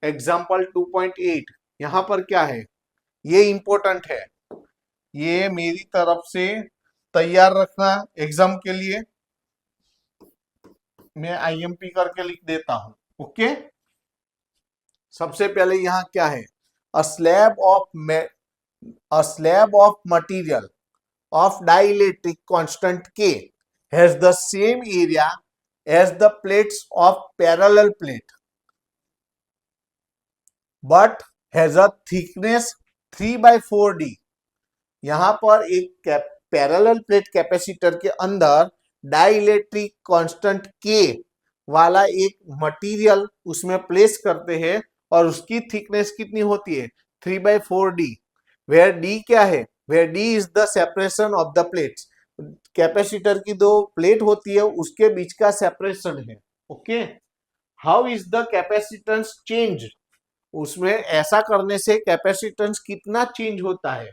एग्जाम्पल 2.8। यहाँ पर क्या है, ये इंपॉर्टेंट है, ये मेरी तरफ से तैयार रखना एग्जाम के लिए। मैं आईएमपी करके लिख देता हूं। ओके, सबसे पहले यहाँ क्या है, a slab of material of dielectric constant K has the same area as the plates of parallel plate but has a thickness 3/4D। यहाँ पर एक पैरेलल प्लेट कैपेसिटर के अंदर डाइलेक्ट्रिक कांस्टेंट K वाला एक मटेरियल उसमें प्लेस करते हैं और उसकी थिकनेस कितनी होती है, 3/4D। वेयर D क्या है, where D is the separation of the plates. Capacitor की दो प्लेट होती है उसके बीच का सेपरेशन है। Okay, how is the capacitance change, उसमें ऐसा करने से कैपेसिटेंस कितना चेंज होता है।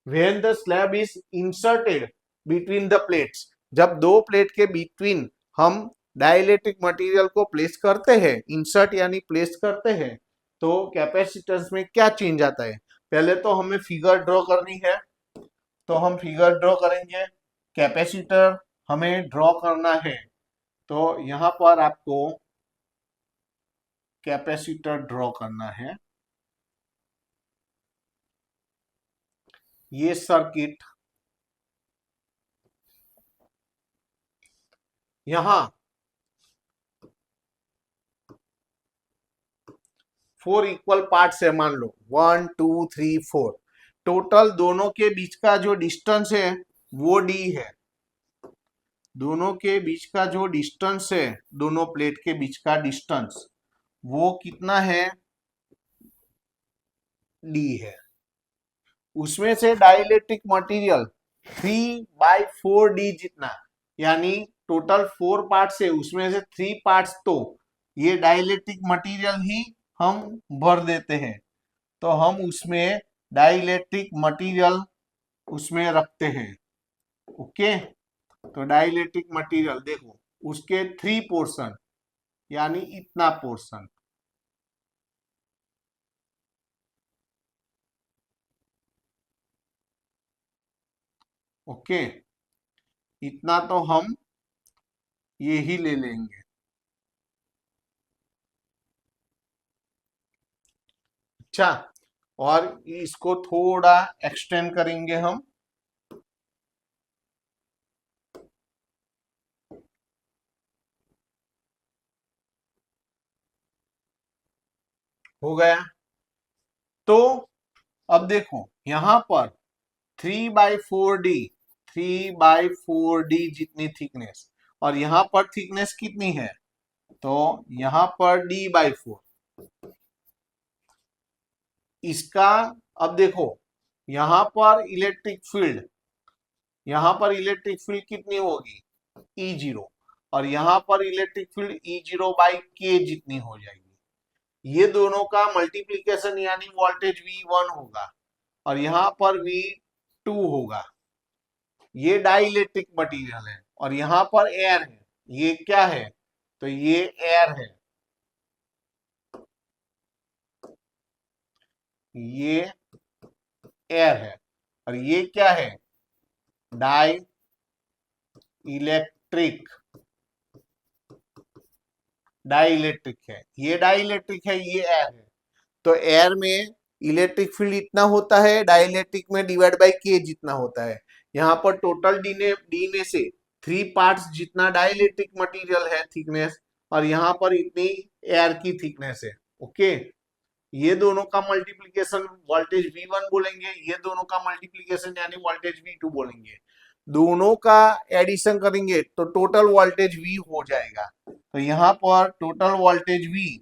when the slab is inserted between the plates, जब दो प्लेट के बिटवीन हम डाइलेक्ट्रिक मटेरियल को प्लेस करते हैं, इंसर्ट यानी प्लेस करते हैं, तो कैपेसिटेंस में क्या चेंज आता है। पहले तो हमें फिगर ड्रॉ करनी है, तो हम फिगर ड्रॉ करेंगे। कैपेसिटर हमें ड्रॉ करना है, तो यहां पर आपको कैपेसिटर ड्रॉ करना है। ये सर्किट यहां 4 इक्वल पार्ट्स है, मान लो 1 2 3 4। टोटल दोनों के बीच का जो डिस्टेंस है वो d है। दोनों के बीच का जो डिस्टेंस है, दोनों प्लेट के बीच का डिस्टेंस वो कितना है, d है। उसमें से डाइलेक्ट्रिक मटेरियल 3/4D जितना, यानी टोटल 4 पार्ट्स है, उसमें से 3 पार्ट्स तो ये डाइलेक्ट्रिक मटेरियल ही हम भर देते हैं। तो हम उसमें डाइलेक्ट्रिक मटेरियल उसमें रखते हैं। ओके, तो डाइलेक्ट्रिक मटेरियल देखो उसके 3 पोर्शन, यानी इतना पोर्शन। ओके, इतना तो हम ये ही ले लेंगे। अच्छा, और इसको थोड़ा एक्सटेंड करेंगे हम। हो गया। तो अब देखो यहां पर 3/4D, 3/4D जितनी थिकनेस, और यहां पर थिकनेस कितनी है, तो यहां पर D/4। इसका अब देखो यहां पर इलेक्ट्रिक फील्ड, यहां पर इलेक्ट्रिक फील्ड कितनी होगी, E0, और यहां पर इलेक्ट्रिक फील्ड E0/K जितनी हो जाएगी। ये दोनों का मल्टीप्लीकेशन यानी वोल्टेज V1 होगा, और यहां पर V2 होगा। ये डाइलेक्ट्रिक मटेरियल है, और यहां पर एयर है। ये क्या है, तो ये एयर है। ये एयर है, और ये क्या है, डाई इलेक्ट्रिक डाइलेक्ट्रिक, डाइलेक्ट्रिक है, ये डाइलेक्ट्रिक है, ये एयर है। तो एयर में इलेक्ट्रिक फील्ड इतना होता है, डाइलेक्ट्रिक में डिवाइड बाय के जितना होता है। यहाँ पर टोटल डी में से 3 पार्ट्स जितना डाइलेक्ट्रिक मटेरियल है थिकनेस, और यहाँ पर इतनी एयर की थिकनेस है। ओके, ये दोनों का मल्टीप्लीकेशन वोल्टेज V1 बोलेंगे, ये दोनों का मल्टीप्लीकेशन यानी वोल्टेज V2 बोलेंगे। दोनों का एडिशन करेंगे तो टोटल वोल्टेज V हो जाएगा। तो यहाँ पर total voltage V,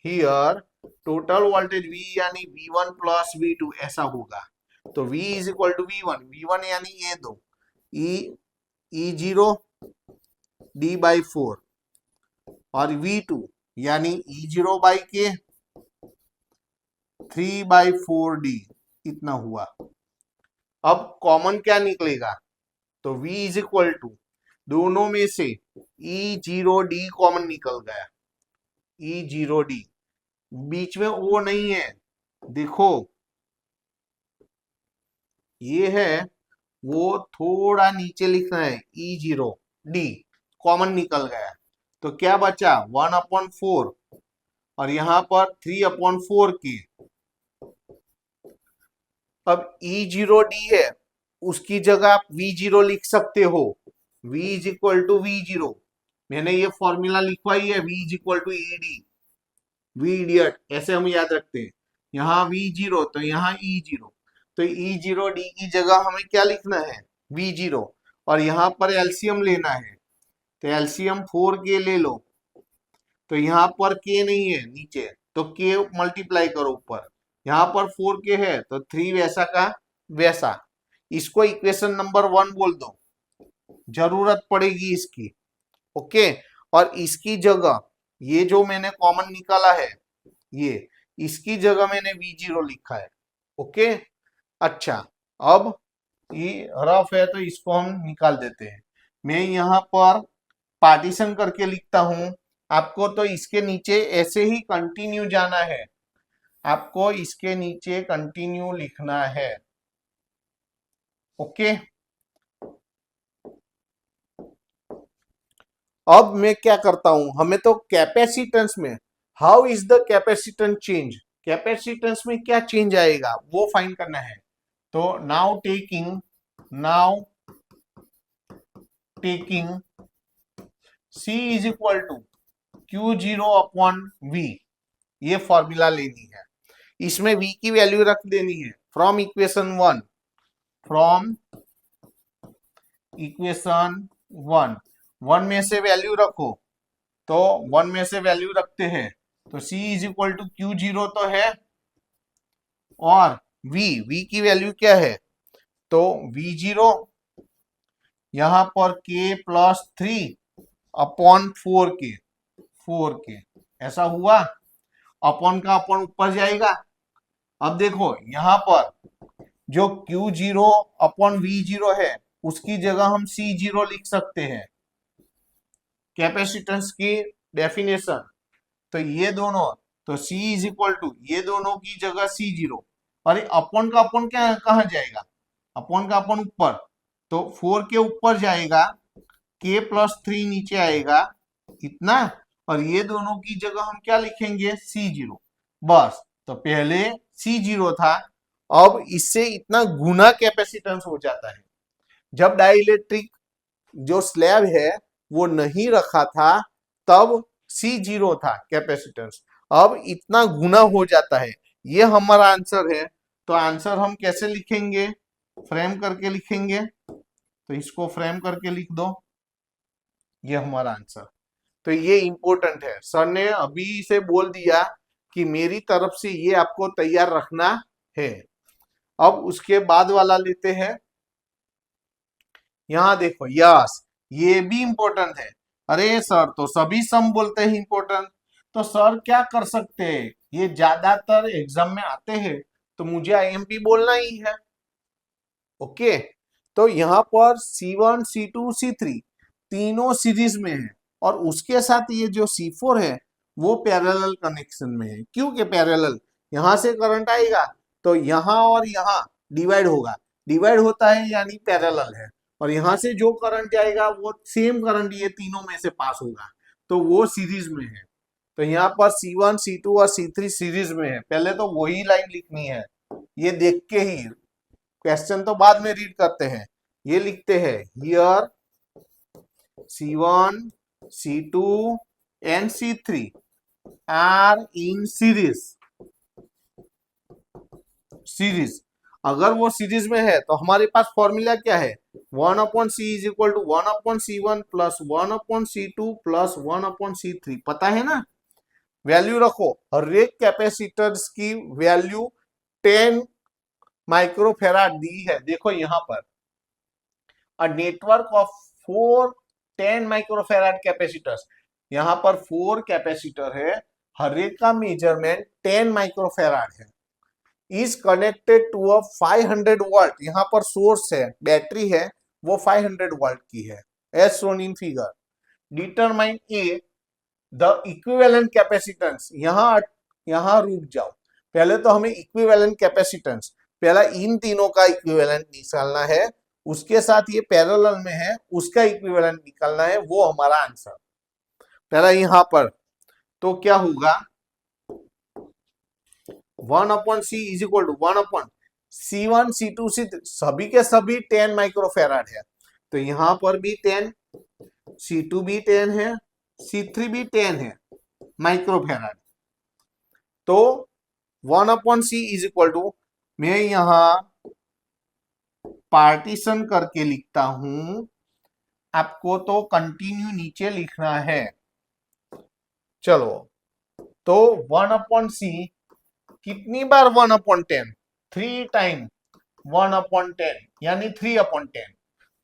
here total voltage V यानी V1 प्लस V2 ऐसा होगा। तो V is equal to V1 यानी ये दो E0 D बाई 4 और V2 यानी E0 बाई के 3 बाई 4D इतना हुआ। अब कॉमन क्या निकलेगा, तो V इज इक्वल टू दोनों में से E0D कॉमन निकल गया, E0D, बीच में वो नहीं है, देखो ये है, वो थोड़ा नीचे लिखना है, E0D कॉमन निकल गया। तो क्या बचा 1/4 और यहां पर 3/4 की। अब E0D है, उसकी जगह आप V0 लिख सकते हो, V is equal to V0, मैंने ये फॉर्मूला लिखवाई है, V is equal to ED, V idiot ऐसे हम याद रखते हैं। यहाँ V0 तो यहाँ E0, तो E0D की जगह हमें क्या लिखना है, V0, और यहाँ पर एलसीएम लेना है, तो एलसीएम 4K ले लो। तो यहाँ पर K नहीं है नीचे, तो K मल्टीप्लाई करो ऊपर, यहाँ पर 4K है तो 3 वैसा का वैसा। इसको इक्वेशन नंबर 1 बोल दो, जरूरत पड़ेगी इसकी। ओके, और इसकी जगह ये जो मैंने कॉमन निकाला है, ये इसकी जगह मैंने V0 लिखा है। ओके, अच्छा, अब ये रफ है तो इसको हम निकाल देते हैं। मैं यहाँ पर पार्टीशन करके लिखता हूं, आपको तो इसके नीचे ऐसे ही कंटिन्यू जाना है, आपको इसके नीचे कंटिन्यू लिखना है। ओके, अब मैं क्या करता हूं, हमें तो कैपेसिटेंस में how is the capacitance change, capacitance में क्या चेंज आएगा वो फाइंड करना है। तो now taking C is equal to Q0/V, ये फॉर्मूला लेनी है, इसमें V की वैल्यू रख देनी है फ्रॉम इक्वेशन 1 में से वैल्यू रखो, तो 1 में से वैल्यू रखते हैं, तो C is equal to Q0 तो है, और V की वैल्यू क्या है, तो V0 यहां पर K प्लस 3/4K ऐसा हुआ, अपॉन का अपॉन ऊपर जाएगा। अब देखो यहाँ पर जो Q0/V0 है उसकी जगह हम C0 लिख सकते हैं, कैपेसिटेंस की डेफिनेशन। तो ये दोनों, तो C इज इक्वल टू ये दोनों की जगह C0, और अपॉन का अपॉन क्या कहाँ जाएगा, अपॉन का अपॉन ऊपर, तो 4 के ऊपर जाएगा, K प्लस 3 नीचे आएगा इतना, और ये दोनों की जगह हम क्या लिखेंगे C0 बस। तो पहले C0 था, अब इससे इतना गुना कैपेसिटेंस हो जाता है। जब डाइलेक्ट्रिक जो स्लैब है वो नहीं रखा था तब C0 था कैपेसिटेंस, अब इतना गुना हो जाता है। ये हमारा आंसर है। तो आंसर हम कैसे लिखेंगे, फ्रेम करके लिखेंगे, तो इसको फ्रेम करके लिख दो, ये हमारा आंसर। तो ये इंपॉर्टेंट है, सर ने अभी से बोल दिया कि मेरी तरफ से ये आपको तैयार रखना है। अब उसके बाद वाला लेते हैं, यहां देखो, यस ये भी इंपॉर्टेंट है। अरे सर तो सभी सम बोलते हैं इंपॉर्टेंट, तो सर क्या कर सकते हैं, ये ज्यादातर एग्जाम में आते हैं तो मुझे आईएमपी बोलना ही है। ओके, तो यहाँ पर C1 C2 C3 तीनों सीरीज में है, और उसके साथ ये जो C4 है वो पैरेलल कनेक्शन में है। क्यों के पैरेलल, यहां से करंट आएगा तो यहां और यहां डिवाइड होगा, डिवाइड होता है यानी पैरेलल है, और यहां से जो करंट जाएगा वो सेम करंट ये तीनों में से पास होगा, तो वो सीरीज में है। तो यहाँ पर C1 C2 और C3 सीरीज में है। पहले तो वही लाइन लिखनी है, ये देख के ही, क्वेश्चन तो बाद में रीड करते हैं। ये लिखते हैं here C1 C2 and C3 are in series. अगर वो सीरीज में है तो हमारे पास फॉर्मूला क्या है, 1/c is equal to 1/c1 plus 1/c2 plus 1/c3, पता है ना। वैल्यू रखो, हर एक कैपेसिटर्स की वैल्यू 10 माइक्रोफेराड दी है। देखो यहाँ पर a network of 4 10 microfarad capacitors, यहाँ पर 4 कैपेसिटर है, हर एक का मेजरमेंट 10 माइक्रोफेराड है, is connected to a 500 volt, यहाँ पर सोर्स है, बैटरी है, वो 500 वोल्ट की है, as shown in figure. Determine a the equivalent capacitance, यहाँ रुक जाओ, पहले तो हमें इक्विवेलेंट कैपेसिटेंस, पहला इन तीनों का इक्विवेलेंट निकालना है, उसके साथ ये पैरेलल में है उसका इक्विवेलेंट निकालना है, वो हमारा आंसर। पहला यहाँ पर तो क्या होगा, 1/c is equal to 1/c1 C2 C3, सभी के सभी 10 माइक्रोफेराड है, तो यहां पर भी 10, C2 भी 10 है, C3 भी 10 है माइक्रोफेराड। तो 1/c इज इक्वल टू, मैं यहां पार्टीशन करके लिखता हूं, आपको तो कंटिन्यू नीचे लिखना है। चलो, तो 1/c कितनी बार 1/10, 3 टाइम 1/10 यानी 3/10,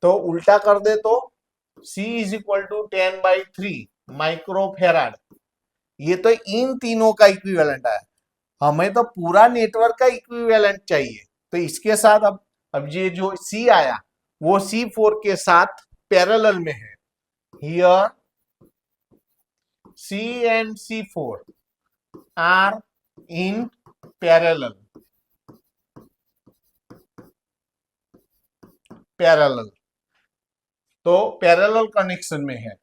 तो उल्टा कर दे तो C is equal to 10/3 microfarad. ये तो इन तीनों का इक्विवेलेंट है, हमें तो पूरा नेटवर्क का इक्विवेलेंट चाहिए, तो इसके साथ अब ये जो C आया वो C4 के साथ पैरेलल में है। Here C and C4 are in parallel, तो पैरेलल कनेक्शन में है,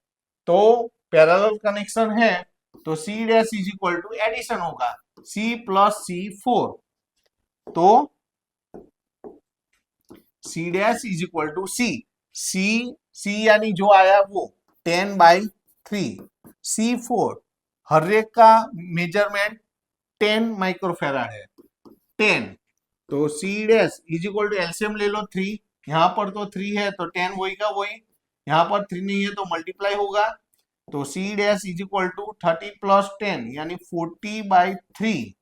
तो पैरेलल कनेक्शन है तो C dash is equal to addition होगा, C प्लस C4, तो C dash is equal to C यानी जो आया वो 10/3, C4 हर एक का मेजरमेंट 10 माइक्रोफेराड है, 10, तो C dash is equal to LCM ले लो 3, यहाँ पर तो 3 है तो 10 वही का वही, यहाँ पर 3 नहीं है तो मल्टीप्लाई होगा, तो C dash is equal to 30 plus 10 यानी 40/3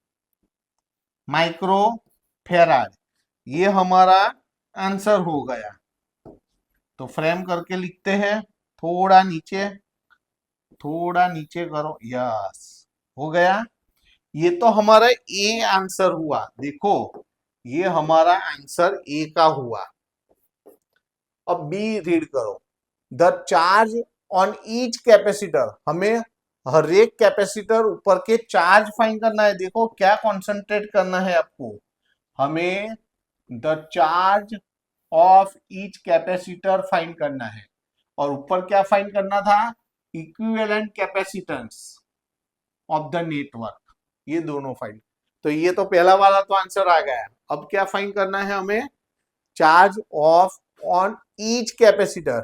माइक्रोफेराड, ये हमारा आंसर हो गया। तो फ्रेम करके लिखते हैं, थोड़ा नीचे करो, यस हो गया। ये तो हमारा ए आंसर हुआ, देखो ये हमारा आंसर ए का हुआ। अब बी रीड करो, the charge on each capacitor, हमें हर एक कैपेसिटर ऊपर के चार्ज फाइंड करना है। देखो क्या कॉन्सेंट्रेट करना है आपको, हमें the charge of each capacitor find करना है, और ऊपर क्या फाइंड करना था, equivalent capacitance of the network, ये दोनों फाइंड। तो ये तो पहला वाला तो आंसर आ गया। अब क्या फाइंड करना है हमें, charge of on each capacitor,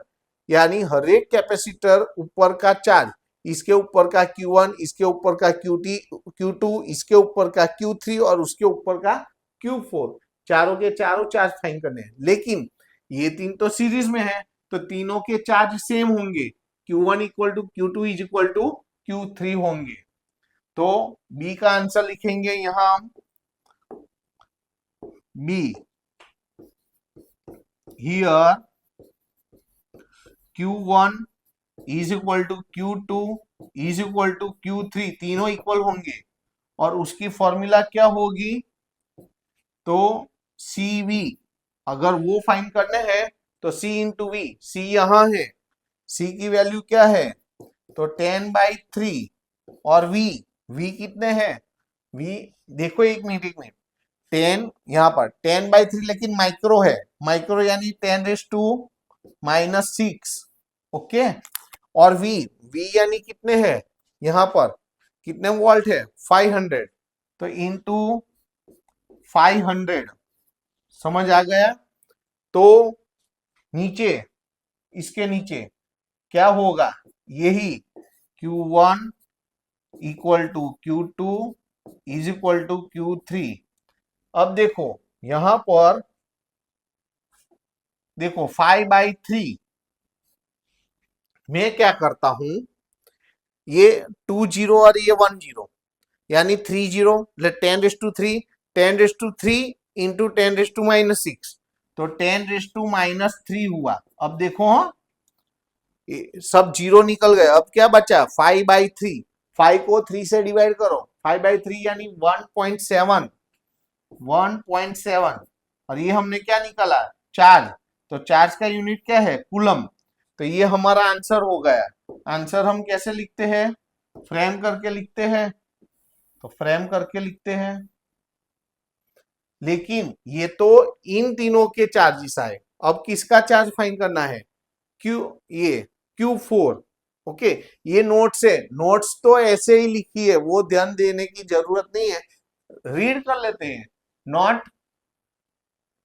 यानी हर एक कैपेसिटर ऊपर का चार्ज, इसके ऊपर का Q1, इसके ऊपर का Q2, इसके ऊपर का Q3 और उसके ऊपर का Q4, चारों के चारों चार्ज फाइंड करने हैं। लेकिन ये तीन तो सीरीज में है, तो तीनों के चार्ज सेम होंगे, Q1 equal to Q2 is equal to Q3 होंगे। तो बी का आंसर लिखेंगे यहां हम, B here Q1 is equal to Q2 is equal to Q3, तीनों इक्वल होंगे, और उसकी फॉर्मूला क्या होगी, तो CV, अगर वो फाइंड करने हैं तो C इंटू वी, C यहां है, C की वैल्यू क्या है, तो 10/3, और V कितने हैं, V देखो एक मिनट 10 यहाँ पर 10/3, लेकिन माइक्रो है, माइक्रो यानी 10⁻⁴ -6, ओके। और V, V यानी कितने हैं यहां पर, कितने वोल्ट है 500, तो इंटू 500, समझ आ गया। तो नीचे, इसके नीचे क्या होगा, यही Q1 equal to Q2 is equal to Q3। अब देखो यहां पर, देखो 5/3, मैं क्या करता हूं, ये 2 जीरो और ये 1 जीरो, यानी 3 जीरो, 10⁻³ 10⁻³ इंटू 10⁻⁻6, तो 10⁻³ हुआ। अब देखो हाँ, सब जीरो निकल गए, अब क्या बचा 5/3, 5 को 3 से डिवाइड करो, 5/3 यानी 1.7, 1.7, और ये हमने क्या निकाला, चार्ज, तो चार्ज का यूनिट क्या है, कूलम। तो ये हमारा आंसर हो गया। आंसर हम कैसे लिखते हैं, फ्रेम करके लिखते हैं, तो फ्रेम करके लिखते हैं। लेकिन ये तो इन तीनों के चार्जेस आए, अब किसका चार्ज फाइंड करना है, ये Q4, ओके। ये नोट्स है, नोट्स तो ऐसे ही लिखी है, वो ध्यान देने की जरूरत नहीं है, रीड कर लेते हैं। नॉट,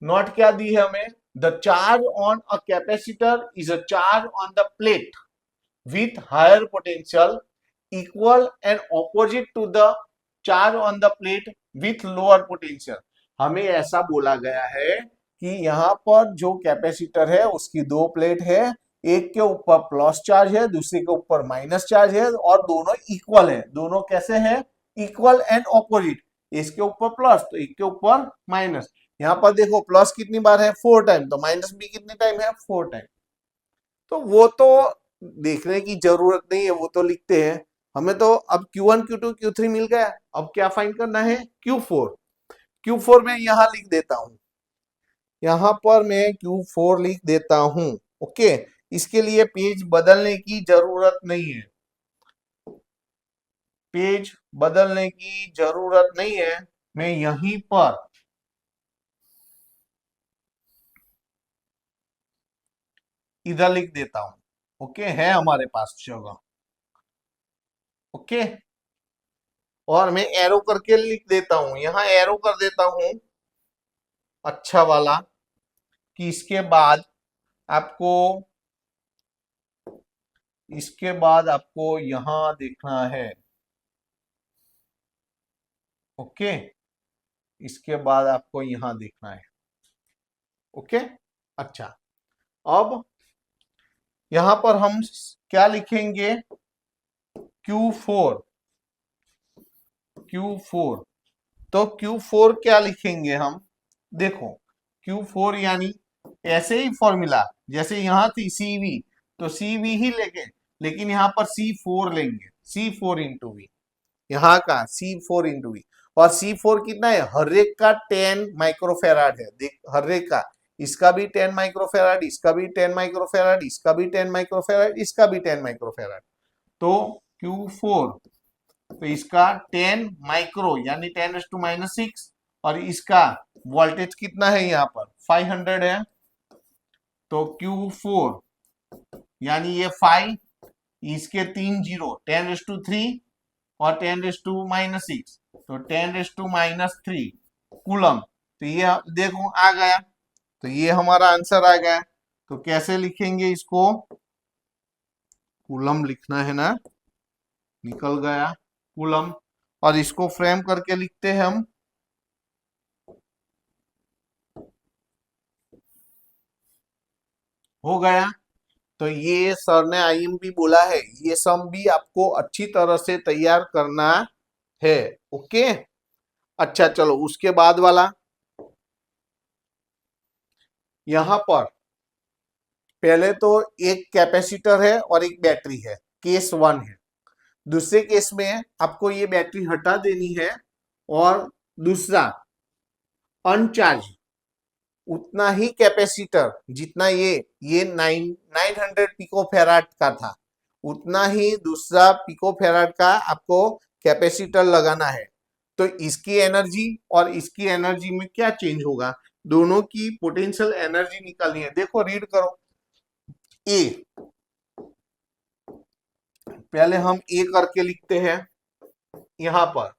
नॉट क्या दी है हमें, the charge on a capacitor is a charge on the plate with higher potential equal and opposite to the charge on the plate with lower potential। हमें ऐसा बोला गया है कि यहाँ पर जो कैपेसिटर है उसकी दो प्लेट है, एक के ऊपर प्लस चार्ज है, दूसरे के ऊपर माइनस चार्ज है, और दोनों इक्वल है। दोनों कैसे है, इक्वल एंड ऑपोजिट, इसके ऊपर प्लस तो एक के ऊपर माइनस। यहाँ पर देखो प्लस कितनी बार है, 4 टाइम, तो माइनस भी कितनी टाइम है, 4 टाइम। तो वो तो देखने की जरूरत नहीं है, वो तो लिखते हैं। हमें तो अब Q1 Q2 Q3 मिल गया, अब क्या फाइंड करना है, Q4। Q4 में यहां लिख देता हूं, यहां पर मैं Q4 लिख देता हूं, ओके। इसके लिए पेज बदलने की जरूरत नहीं है, पेज बदलने की जरूरत नहीं है, मैं यहीं पर इधर लिख देता हूं, ओके। है हमारे पास जगह, ओके। और मैं एरो करके लिख देता हूं, यहां एरो कर देता हूं अच्छा वाला, कि इसके बाद आपको, इसके बाद आपको यहां देखना है, ओके। इसके बाद आपको यहां देखना है, ओके। अच्छा, अब यहां पर हम क्या लिखेंगे, Q4, Q4, तो Q4 क्या लिखेंगे हम, देखो Q4 यानी ऐसे ही फॉर्मूला, जैसे यहां थी CV, तो CV ही लेंगे, लेकिन यहां पर C4 लेंगे, C4 इंटू वी, यहाँ का C4 इंटू वी। और C4 कितना है, हर एक का 10 माइक्रोफेराड है, देख हर एक का, इसका भी 10 माइक्रोफेराड, इसका भी 10 माइक्रोफेराड, इसका भी 10 माइक्रोफेराड, इसका भी 10 माइक्रोफेराड। तो Q4, तो इसका 10 माइक्रो यानी 10⁻⁻⁶, और इसका वोल्टेज कितना है यहाँ पर 500 है, तो Q4 यानी ये 5, इसके 3 जीरो, 10⁻³ और 10⁻⁻⁶, तो 10⁻⁻³ कूलम। तो ये देखो आ गया, तो ये हमारा आंसर आ गया। तो कैसे लिखेंगे इसको, कूलम लिखना है ना, निकल गया कूलम। और इसको फ्रेम करके लिखते हैं हम, हो गया। तो ये सर ने IMP बोला है, ये सम भी आपको अच्छी तरह से तैयार करना है, ओके। अच्छा चलो उसके बाद वाला, यहां पर पहले तो एक कैपेसिटर है और एक बैटरी है, केस 1 है। दूसरे केस में आपको ये बैटरी हटा देनी है, और दूसरा अनचार्ज उतना ही कैपेसिटर जितना ये 900 पिकोफेराड का था, उतना ही दूसरा पिकोफेराड का आपको कैपेसिटर लगाना है। तो इसकी एनर्जी और इसकी एनर्जी में क्या चेंज होगा, दोनों की पोटेंशियल एनर्जी निकालनी है। देखो रीड करो, ए, पहले हम ए करके लिखते हैं। यहां पर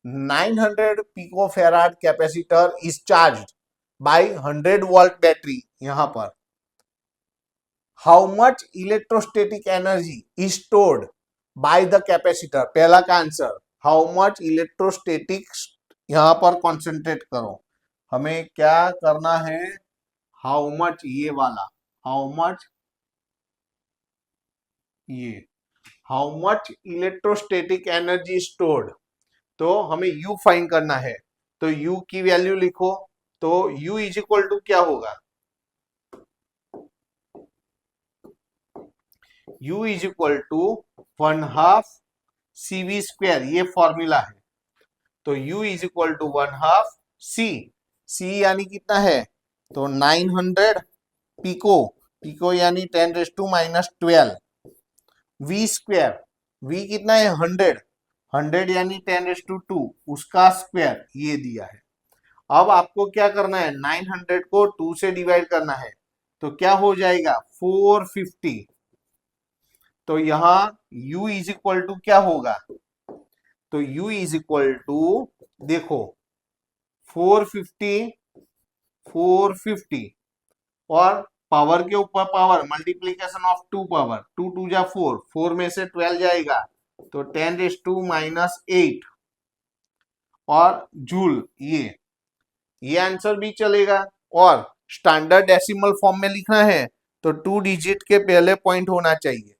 900 picofarad capacitor is charged by 100 volt battery. यहां पर how much electrostatic energy is stored by the capacitor, पहला का आंसर हाउ मच इलेक्ट्रोस्टैटिक, यहां पर कॉन्सेंट्रेट करो, हमें क्या करना है, हाउ मच, ये वाला हाउ मच, ये how much electrostatic energy stored, तो हमें U फाइंड करना है। तो U की वैल्यू लिखो, तो U इज इक्वल टू क्या होगा, U is equal to 1/2 CV square, ये फॉर्मूला है। तो U is equal to 1/2 C यानी कितना है, तो 900 पिको यानी 10⁻⁻12 V स्क्वायर, V कितना है 100 यानी 10⁻², उसका स्क्वायर ये दिया है। अब आपको क्या करना है, 900 को 2 से डिवाइड करना है, तो क्या हो जाएगा 450। तो यहां U इज इक्वल टू क्या होगा, तो U इज इक्वल टू देखो 450 और पावर के ऊपर पावर, मल्टीप्लीकेशन ऑफ 2 पावर, 2 2 जा 4, 4 में से 12 जाएगा तो 10⁻⁻8 और जूल, ये आंसर भी चलेगा। और स्टैंडर्ड डेसिमल फॉर्म में लिखना है तो 2 डिजिट के पहले पॉइंट होना चाहिए,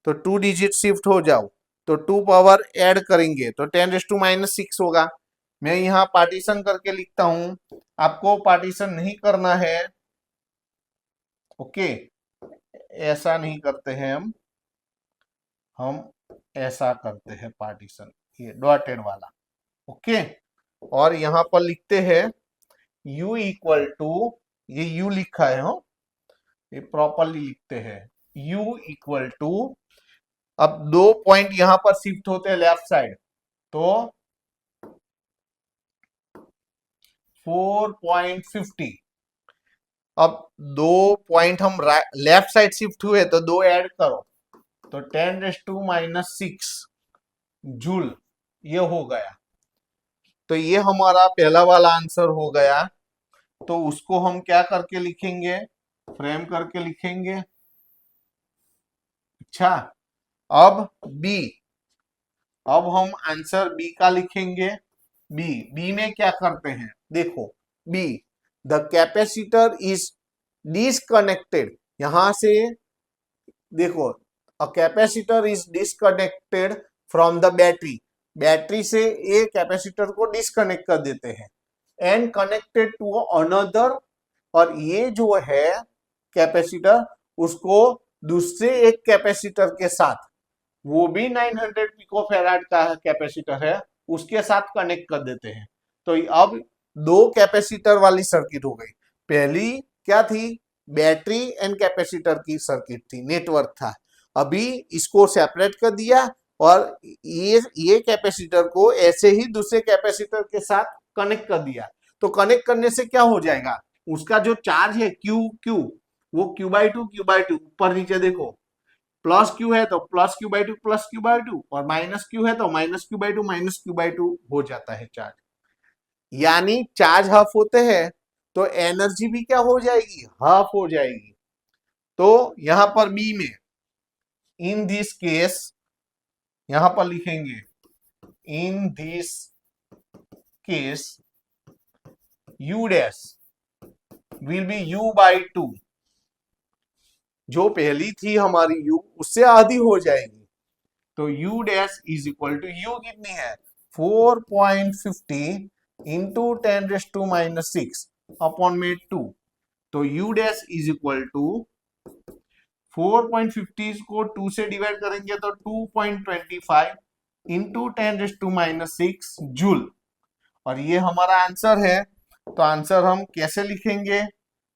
तो 2 डिजिट शिफ्ट हो जाओ, तो 2 पावर ऐड करेंगे तो 10⁻⁻6 होगा। मैं यहाँ पार्टीशन करके लिखता हूं, आपको पार्टीशन नहीं करना है, ओके, ऐसा नहीं करते हैं हम ऐसा करते हैं पार्टीशन, ये डॉटेड वाला, ओके। और यहां पर लिखते हैं U इक्वल टू, ये U लिखा है, हो ये प्रॉपरली लिखते हैं, U इक्वल टू, अब 2 पॉइंट यहां पर शिफ्ट होते हैं लेफ्ट साइड, तो 4.50, अब 2 पॉइंट हम लेफ्ट साइड शिफ्ट हुए तो 2 ऐड करो, तो 10⁻⁻6 जूल, ये हो गया। तो ये हमारा पहला वाला आंसर हो गया। तो उसको हम क्या करके लिखेंगे, फ्रेम करके लिखेंगे। अच्छा, अब बी, अब हम आंसर बी का लिखेंगे। बी में क्या करते हैं, देखो B, the capacitor is disconnected, यहां से देखो, a capacitor is disconnected from the battery, battery से ये कैपेसिटर को डिसकनेक्ट कर देते हैं, एंड कनेक्टेड टू अनदर, और ये जो है कैपेसिटर उसको दूसरे एक कैपेसिटर के साथ, वो भी 900 पिकोफैराड का कैपेसिटर है, उसके साथ कनेक्ट कर देते हैं। तो अब 2 कैपेसिटर वाली सर्किट हो गई, पहली क्या थी, बैटरी एंड कैपेसिटर की सर्किट थी, नेटवर्क था। अभी इसको सेपरेट कर दिया और ये कैपेसिटर को ऐसे ही दूसरे कैपेसिटर के साथ कनेक्ट कर दिया। तो कनेक्ट करने से क्या हो जाएगा, उसका जो चार्ज है क्यू वो Q/2 ऊपर नीचे देखो, प्लस क्यू है तो +Q/2 +Q/2, और माइनस क्यू है तो -Q/2 हो जाता है चार्ज, यानी चार्ज हाफ होते हैं तो एनर्जी भी क्या हो जाएगी, हाफ हो जाएगी। तो यहां पर बी में, इन दिस केस, यहां पर लिखेंगे in this case U dash will be U/2, जो पहली थी हमारी U उससे आधी हो जाएगी, तो U dash is equal to, U कितनी है 4.50 इंटू 10⁻⁻6 अपॉन में 2, तो U dash is equal to 4.50 को 2 से डिवाइड करेंगे तो 2.25 इंटू 10⁻⁻6 जूल, और ये हमारा आंसर है। तो आंसर हम कैसे लिखेंगे,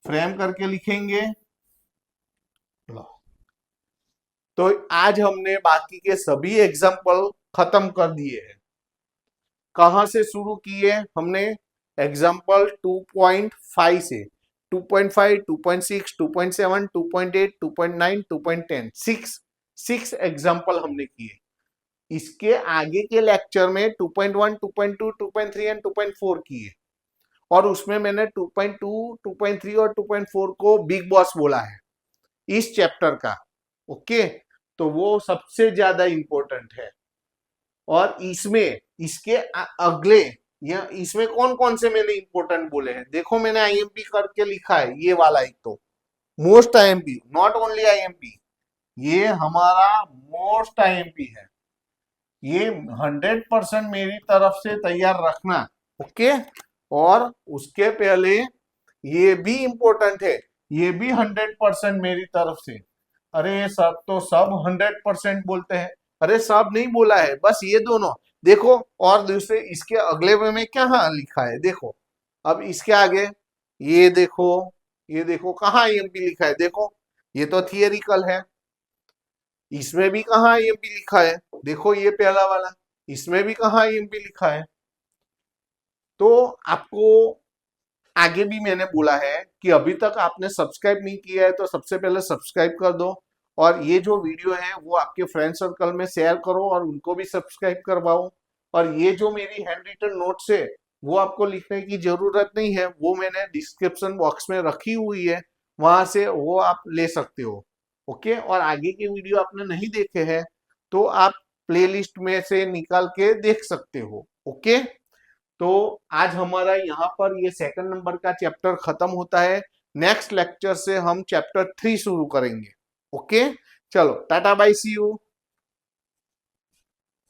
फ्रेम करके लिखेंगे। तो आज हमने बाकी के सभी एग्जाम्पल खत्म कर दिए हैं। कहां से शुरू किए हमने, एग्जाम्पल 2.5 से, 2.5, 2.6, 2.7, 2.8, 2.9, 2.10, सिक्स एग्जाम्पल हमने किए। इसके आगे के लेक्चर में 2.1, 2.2, 2.3 एंड 2.4 किए, और उसमें मैंने 2.2, 2.3 और 2.4 को बिग बॉस बोला है इस चैप्टर का। ओके, तो वो सबसे ज्यादा इंपॉर्टेंट है। और इसमें इसके अगले या इसमें कौन कौन से मैंने इंपॉर्टेंट बोले हैं, देखो मैंने आईएमपी करके लिखा है, ये वाला एक तो most IMP, not only IMP, ये हमारा मोस्ट आईएमपी है, ये 100% मेरी तरफ से तैयार रखना। ओके, और उसके पहले ये भी इंपॉर्टेंट है, ये भी 100% मेरी तरफ से। अरे सब तो सब 100% बोलते हैं, अरे सब नहीं बोला है, बस ये दोनों देखो। और दूसरे इसके अगले में क्या लिखा है देखो, अब इसके आगे ये देखो कहाँ आईएमपी लिखा है, देखो ये तो थियरिकल है। इसमें भी कहाँ आईएमपी लिखा है, देखो ये पहला वाला, इसमें भी कहाँ आईएमपी लिखा है। तो आपको आगे भी मैंने बोला है कि अभी तक आपने सब्सक्राइब नहीं किया है तो सबसे पहले सब्सक्राइब कर दो, और ये जो वीडियो है वो आपके फ्रेंड सर्कल में शेयर करो और उनको भी सब्सक्राइब करवाओ। और ये जो मेरी हैंड रिटन नोट्स है वो आपको लिखने की जरूरत नहीं है, वो मैंने डिस्क्रिप्शन बॉक्स में रखी हुई है, वहां से वो आप ले सकते हो। ओके, और आगे के वीडियो आपने नहीं देखे हैं तो आप प्लेलिस्ट में से निकाल के देख सकते हो। ओके, तो आज हमारा यहाँ पर ये सेकंड नंबर का चैप्टर खत्म होता है। नेक्स्ट लेक्चर से हम चैप्टर 3 शुरू करेंगे। ओके, चलो टाटा बाय, सी यू।